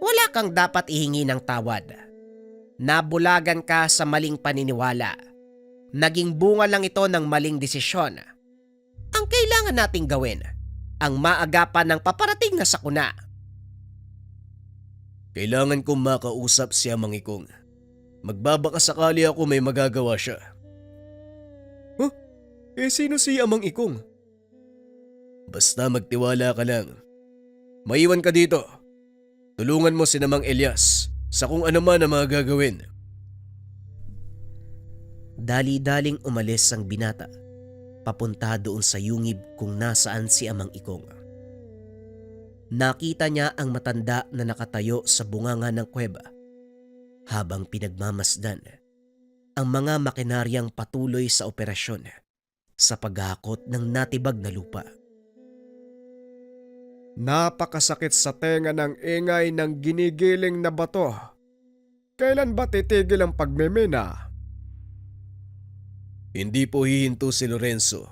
Wala kang dapat ihingi ng tawad. Nabulagan ka sa maling paniniwala. Naging bunga lang ito ng maling desisyon. Ang kailangan nating gawin, ang maagapan ng paparating na sakuna. Kailangan kong makausap si Amang Ikong. Magbabaka sakali ako may magagawa siya. Sino si Amang Ikong? Basta magtiwala ka lang. Maiwan ka dito. Tulungan mo si Namang Elias sa kung ano man ang mga gagawin. Dali-daling umalis ang binata, papunta doon sa yungib kung nasaan si Amang Ikong. Nakita niya ang matanda na nakatayo sa bunganga ng kuweba habang pinagmamasdan ang mga makinaryang patuloy sa operasyon sa paghakot ng natibag na lupa. Napakasakit sa tenga ng ingay ng ginigiling na bato. Kailan ba titigil ang pagmimina? Hindi po hihinto si Lorenzo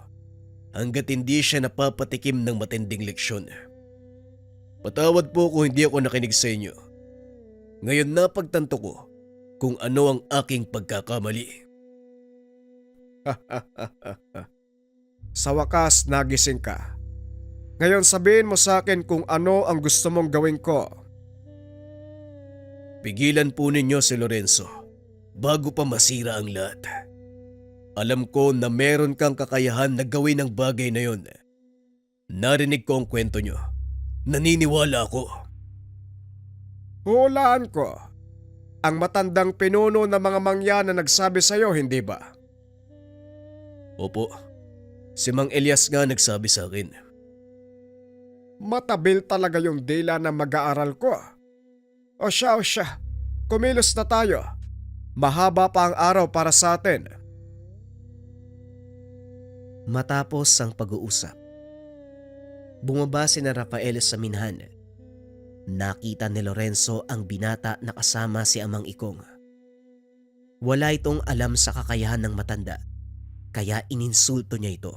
hanggat hindi siya napapatikim ng matinding leksyon. Patawad po kung hindi ako nakinig sa inyo. Ngayon napagtanto ko kung ano ang aking pagkakamali. Sa wakas, nagising ka. Ngayon sabihin mo sa akin kung ano ang gusto mong gawin ko. Pigilan po ninyo si Lorenzo bago pa masira ang lahat. Alam ko na meron kang kakayahan na gawin ang bagay na yon. Narinig ko ang kwento nyo. Naniniwala ako. Hulaan ko. Ang matandang pinuno ng mga mangya na nagsabi sa'yo, hindi ba? Opo. Si Mang Elias nga nagsabi sa akin. Matabil talaga yung dila na mag-aaral ko. O siya, kumilos na tayo. Mahaba pa ang araw para sa atin. Matapos ang pag-uusap, bumaba si na Rafael sa minhan. Nakita ni Lorenzo ang binata na kasama si Amang Ikong. Wala itong alam sa kakayahan ng matanda, kaya ininsulto niya ito.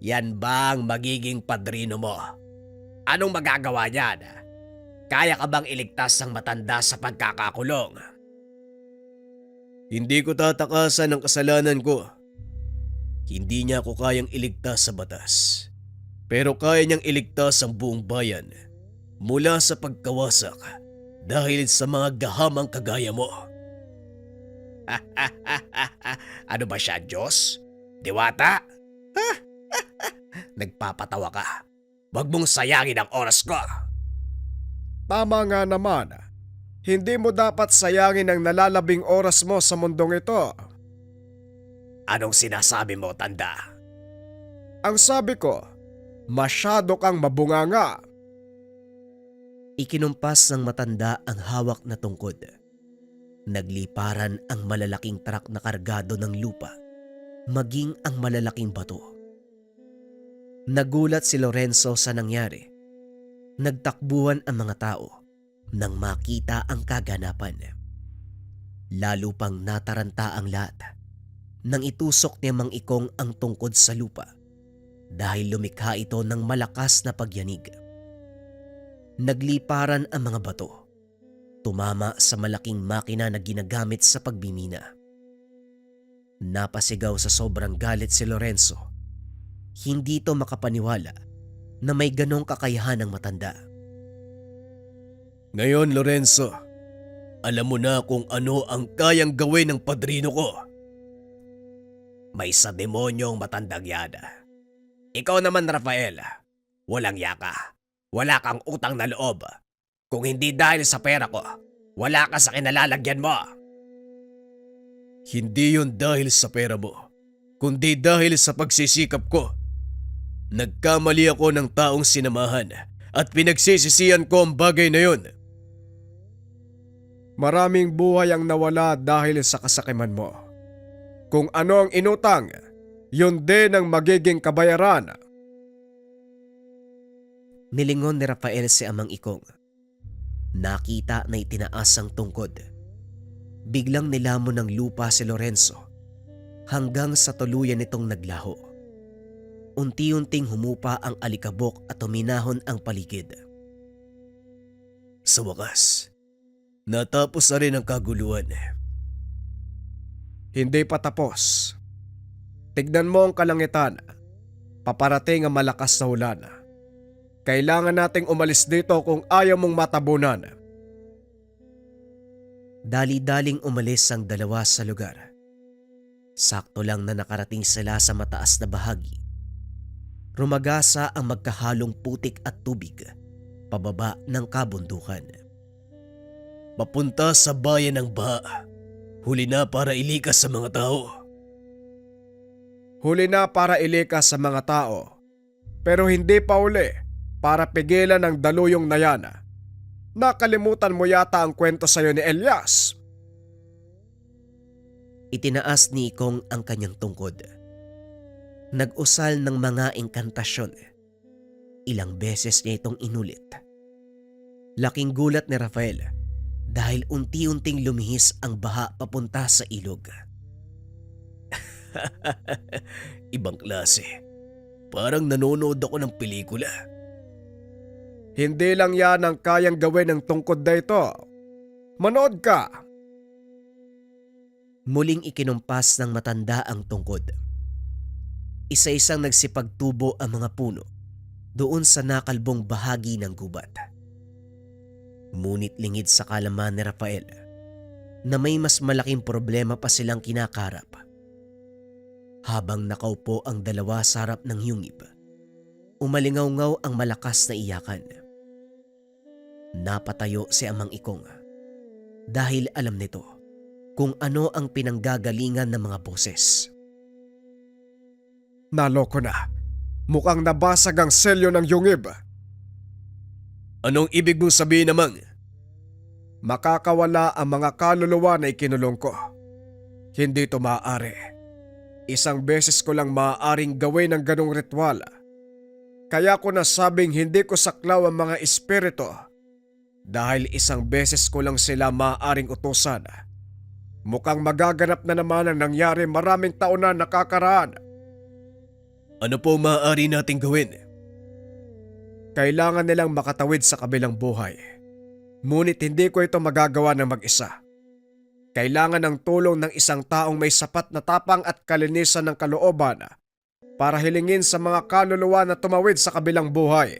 Yan bang magiging padrino mo? Anong magagawa niyan? Kaya ka bang iligtas ang matanda sa pagkakakulong? Hindi ko tatakasan ang kasalanan ko. Hindi niya ako kayang iligtas sa batas. Pero kaya niyang iligtas ang buong bayan mula sa pagkawasak dahil sa mga gahamang kagaya mo. Ano ba siya, Diyos? Diwata? Nagpapatawa ka. Huwag mong sayangin ang oras ko. Tama nga naman. Hindi mo dapat sayangin ang nalalabing oras mo sa mundong ito. Anong sinasabi mo, tanda? Ang sabi ko, masyado kang mabunganga. Ikinumpas ng matanda ang hawak na tungkod. Nagliparan ang malalaking trak na kargado ng lupa, maging ang malalaking bato. Nagulat si Lorenzo sa nangyari. Nagtakbuhan ang mga tao nang makita ang kaganapan. Lalo pang nataranta ang lahat nang itusok ni Mang Ikong ang tungkod sa lupa dahil lumikha ito ng malakas na pagyanig. Nagliparan ang mga bato, tumama sa malaking makina na ginagamit sa pagbimina. Napasigaw sa sobrang galit si Lorenzo. Hindi ito makapaniwala na may ganong kakayahan ng matanda. Ngayon, Lorenzo, alam mo na kung ano ang kayang gawin ng padrino ko. May sa demonyong matandang yan. Ikaw naman, Rafael, walang yaka. Wala kang utang na loob. Kung hindi dahil sa pera ko, wala ka sa kinalalagyan mo. Hindi yun dahil sa pera mo, kundi dahil sa pagsisikap ko. Nagkamali ako ng taong sinamahan at pinagsisisihan ko ang bagay na yun. Maraming buhay ang nawala dahil sa kasakiman mo. Kung ano ang inutang, yun din ang magiging kabayaran. Nilingon ni Rafael si Amang Ikong. Nakita na itinaas ang tungkod. Biglang nilamon ng lupa si Lorenzo hanggang sa tuluyan nitong naglaho. Unti-unting humupa ang alikabok at huminahon ang paligid. Sa wakas, natapos na rin ang kaguluhan. Hindi pa tapos. Tignan mo ang kalangitan. Paparating ang malakas na ulan. Kailangan nating umalis dito kung ayaw mong matabunan. Dali-daling umalis ang dalawa sa lugar. Sakto lang na nakarating sila sa mataas na bahagi. Rumagasa ang magkahalong putik at tubig pababa ng kabundukan. Papunta sa bayan ng Baha. Huli na para ilikas sa mga tao. Huli na para ilikas sa mga tao. Pero hindi pa uli para pigilan ang daluyong na yan. Nakalimutan mo yata ang kwento sa'yo ni Elias. Itinaas ni Ikong ang kanyang tungkod. Nag-usal ng mga engkantasyon. Ilang beses niya itong inulit. Laking gulat ni Rafael dahil unti-unting lumihis ang baha papunta sa ilog. Ibang klase. Parang nanonood ako ng pelikula. Hindi lang yan ang kayang gawin ng tungkod na ito. Manood ka! Muling ikinumpas ng matanda ang tungkod. Isa-isang nagsipagtubo ang mga puno doon sa nakalbong bahagi ng gubat. Ngunit lingid sa kalaman ni Rafael na may mas malaking problema pa silang kinakarap. Habang nakaupo ang dalawa sa harap ng yungib, umalingaw-ngaw ang malakas na iyakan. Napatayo si Amang Ikong dahil alam nito kung ano ang pinanggagalingan ng mga boses. Naloko na. Mukhang nabasag ang selyo ng yungib. Anong ibig mong sabihin namang? Makakawala ang mga kaluluwa na ikinulong ko. Hindi ito maaari. Isang beses ko lang maaaring gawin ng ganong ritual. Kaya ko nasabing hindi ko saklaw ang mga espiritu dahil isang beses ko lang sila maaaring utusan. Mukhang magaganap na naman ang nangyari maraming taon na nakakaraan. Ano po maaari nating gawin? Kailangan nilang makatawid sa kabilang buhay. Ngunit hindi ko ito magagawa ng mag-isa. Kailangan ng tulong ng isang taong may sapat na tapang at kalinisan ng kalooban para hilingin sa mga kaluluwa na tumawid sa kabilang buhay.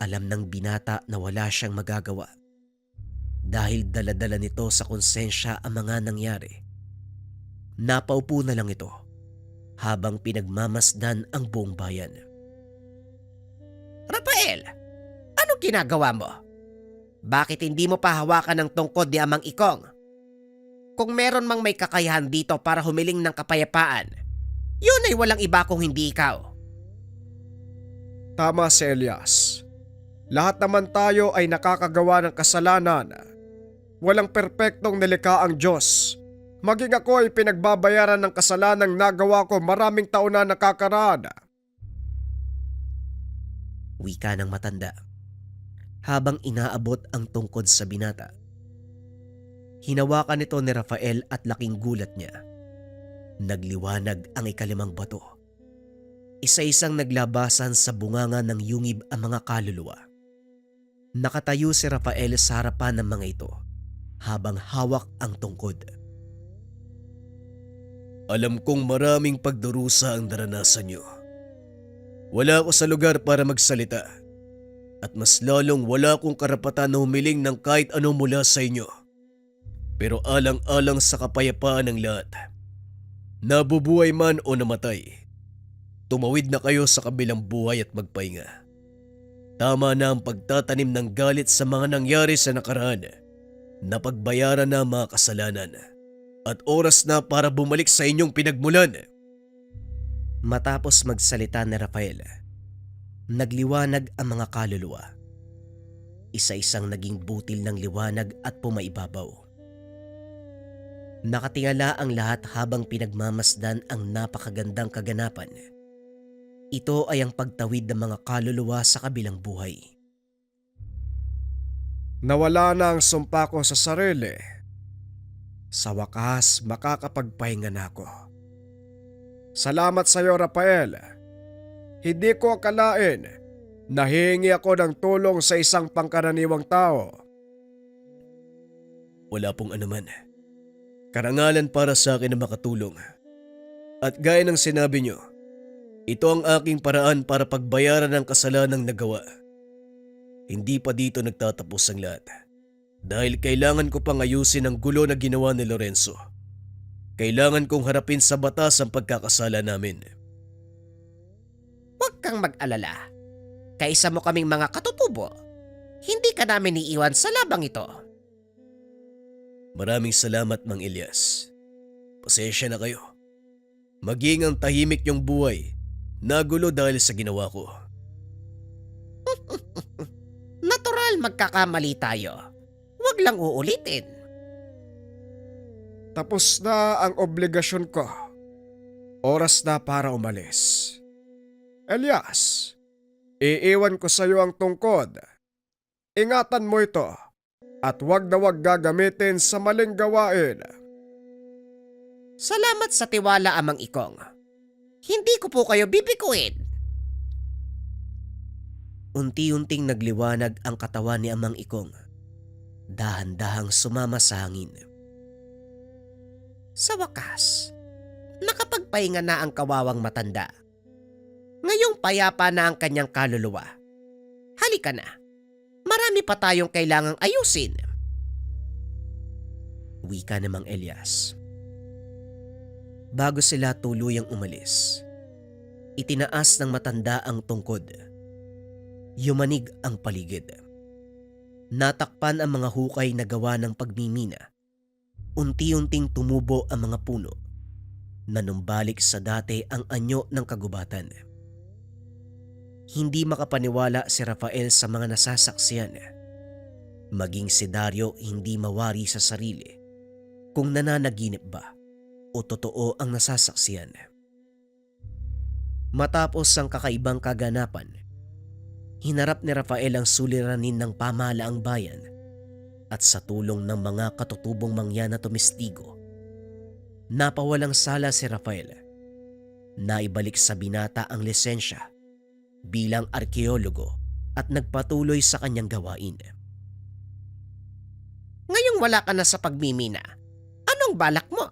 Alam ng binata na wala siyang magagawa. Dahil daladala nito sa konsensya ang mga nangyari. Napaupo na lang ito habang pinagmamasdan ang buong bayan. Rafael, anong ginagawa mo? Bakit hindi mo pa hawakan ng tungkod ni Amang Ikong? Kung meron mang may kakayahan dito para humiling ng kapayapaan, yun ay walang iba kung hindi ikaw. Tama si Elias. Lahat naman tayo ay nakakagawa ng kasalanan. Walang perpektong nilikha ang Diyos. Maging ako ay pinagbabayaran ng kasalanang nagawa ko maraming taon na nakakaraan. Wika ng matanda habang inaabot ang tungkod sa binata. Hinawakan nito ni Rafael at laking gulat niya. Nagliwanag ang ikalimang bato. Isa-isang naglabasan sa bunganga ng yungib ang mga kaluluwa. Nakatayo si Rafael sa harapan ng mga ito habang hawak ang tungkod. Alam kong maraming pagdurusa ang naranasan niyo. Wala ako sa lugar para magsalita at mas lalong wala akong karapatan na humiling ng kahit ano mula sa inyo. Pero alang-alang sa kapayapaan ng lahat, nabubuhay man o namatay, tumawid na kayo sa kabilang buhay at magpahinga. Tama na ang pagtatanim ng galit sa mga nangyari sa nakaraan. Napagbayaran na ang mga kasalanan at oras na para bumalik sa inyong pinagmulan. Matapos magsalita ni Rafael, nagliwanag ang mga kaluluwa. Isa-isang naging butil ng liwanag at pumaibabaw. Nakatingala ang lahat habang pinagmamasdan ang napakagandang kaganapan. Ito ay ang pagtawid ng mga kaluluwa sa kabilang buhay. Nawala na ang sumpa ko sa sarili. Sa wakas, makakapagpahinga na ako. Salamat sa iyo, Rafael. Hindi ko akalain na hihingi ako ng tulong sa isang pangkaraniwang tao. Wala pong anuman. Karangalan para sa akin na makatulong. At gaya ng sinabi niyo, ito ang aking paraan para pagbayaran ng kasalanang nagawa. Hindi pa dito nagtatapos ang lahat. Dahil kailangan ko pang ayusin ang gulo na ginawa ni Lorenzo. Kailangan kong harapin sa batas ang pagkakasala namin. Huwag kang mag-alala. Kaisa mo kaming mga katutubo. Hindi ka namin iiwan sa labang ito. Maraming salamat, Mang Elias. Pasensya na kayo. Maging ang tahimik yung buhay. Nagulo dahil sa ginawa ko. Natural magkakamali tayo. Huwag lang uulitin. Tapos na ang obligasyon ko. Oras na para umalis. Elias, iiwan ko sa iyo ang tungkod. Ingatan mo ito at huwag na huwag gagamitin sa maling gawain. Salamat sa tiwala, Amang Ikong. Hindi ko po kayo bibikuin. Unti-unting nagliwanag ang katawan ni Amang Ikong. Dahan-dahang sumama sa hangin. Sa wakas, nakapagpahinga na ang kawawang matanda. Ngayong payapa na ang kanyang kaluluwa. Halika na. Marami pa tayong kailangang ayusin. Wika namang Elias. Bago sila tuluyang umalis, itinaas ng matanda ang tungkod. Yumanig ang paligid. Natakpan ang mga hukay na gawa ng pagmimina. Unti-unting tumubo ang mga puno. Nanumbalik sa dati ang anyo ng kagubatan. Hindi makapaniwala si Rafael sa mga nasasaksiyan. Maging si Dario hindi mawari sa sarili kung nananaginip ba o totoo ang nasasaksiyan. Matapos ang kakaibang kaganapan, hinarap ni Rafael ang suliranin ng pamahalaang bayan at sa tulong ng mga katutubong mangyan na tumistigo, napawalang sala si Rafael Naibalik sa binata ang lisensya bilang arkeologo at nagpatuloy sa kanyang gawain. Ngayong wala ka na sa pagmimina, anong balak mo?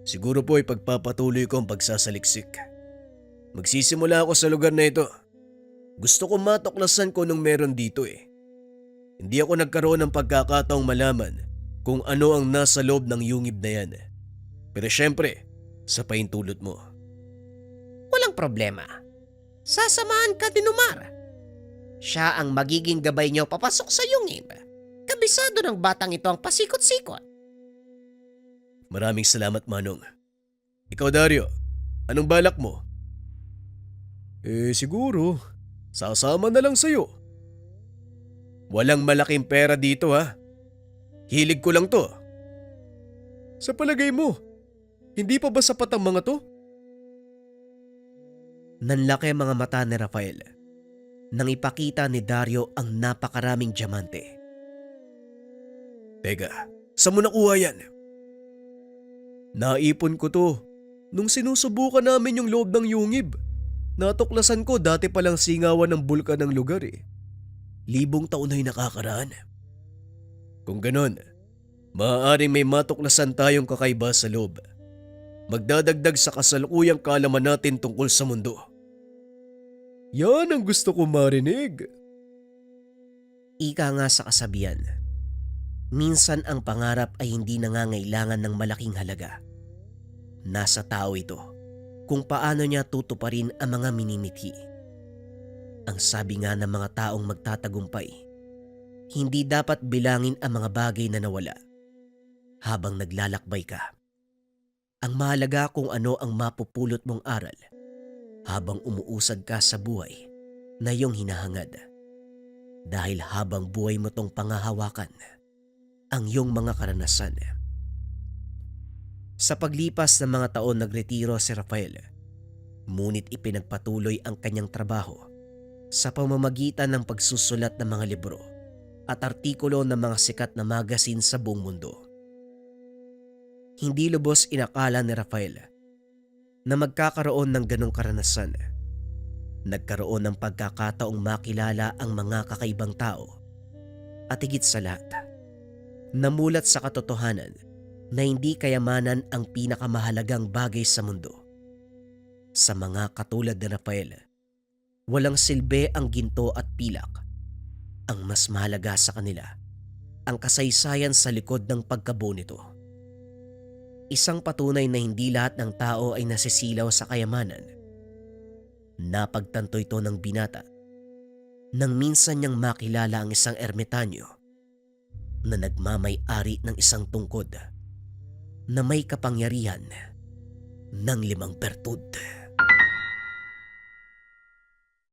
Siguro po ay pagpapatuloy ko ang pagsasaliksik. Magsisimula ako sa lugar na ito. Gusto ko matuklasan ko nung meron dito eh. Hindi ako nagkaroon ng pagkakataong malaman kung ano ang nasa loob ng yungib na yan. Pero syempre, sa paintulot mo. Walang problema. Sasamahan ka din Umar. Siya ang magiging gabay niyo papasok sa yungib. Kabisado ng batang ito ang pasikot-sikot. Maraming salamat, Manong. Ikaw, Dario, anong balak mo? Siguro, sasama na lang sa'yo. Walang malaking pera dito ha. Hilig ko lang to. Sa palagay mo, hindi pa ba sapat ang mga to? Nanlaki ang mga mata ni Rafael nang ipakita ni Dario ang napakaraming diamante. Teka, saan mo nakuha yan? Naipon ko to nung sinusubukan namin yung loob ng yungib. Natuklasan ko dati palang singawan ng bulkan ng lugar eh. 1,000 taon na'y nakakaraan. Kung ganon, maaaring may matuklasan tayong kakaiba sa loob. Magdadagdag sa kasalukuyang kaalaman natin tungkol sa mundo. Yan ang gusto ko marinig. Ika nga sa kasabihan, minsan ang pangarap ay hindi nangangailangan ng malaking halaga. Nasa tao ito kung paano niya tutuparin ang mga minimithi. Ang sabi nga ng mga taong magtatagumpay, hindi dapat bilangin ang mga bagay na nawala habang naglalakbay ka. Ang mahalaga kung ano ang mapupulot mong aral habang umuusad ka sa buhay na iyong hinahangad. Dahil habang buhay mo tong pangahawakan ang iyong mga karanasan. Sa paglipas ng mga taon nagretiro si Rafael, ngunit ipinagpatuloy ang kanyang trabaho sa pamamagitan ng pagsusulat ng mga libro at artikulo ng mga sikat na magazine sa buong mundo. Hindi lubos inakala ni Rafael na magkakaroon ng ganong karanasan. Nagkaroon ng pagkakataong makilala ang mga kakaibang tao at higit sa lahat, namulat sa katotohanan na hindi kayamanan ang pinakamahalagang bagay sa mundo. Sa mga katulad ni Rafael, walang silbi ang ginto at pilak. Ang mas mahalaga sa kanila, ang kasaysayan sa likod ng pagkabuo nito. Isang patunay na hindi lahat ng tao ay nasisilaw sa kayamanan. Napagtanto ito ng binata nang minsan niyang makilala ang isang ermitanyo na nagmamay-ari ng isang tungkod na may kapangyarihan ng 5 bertud.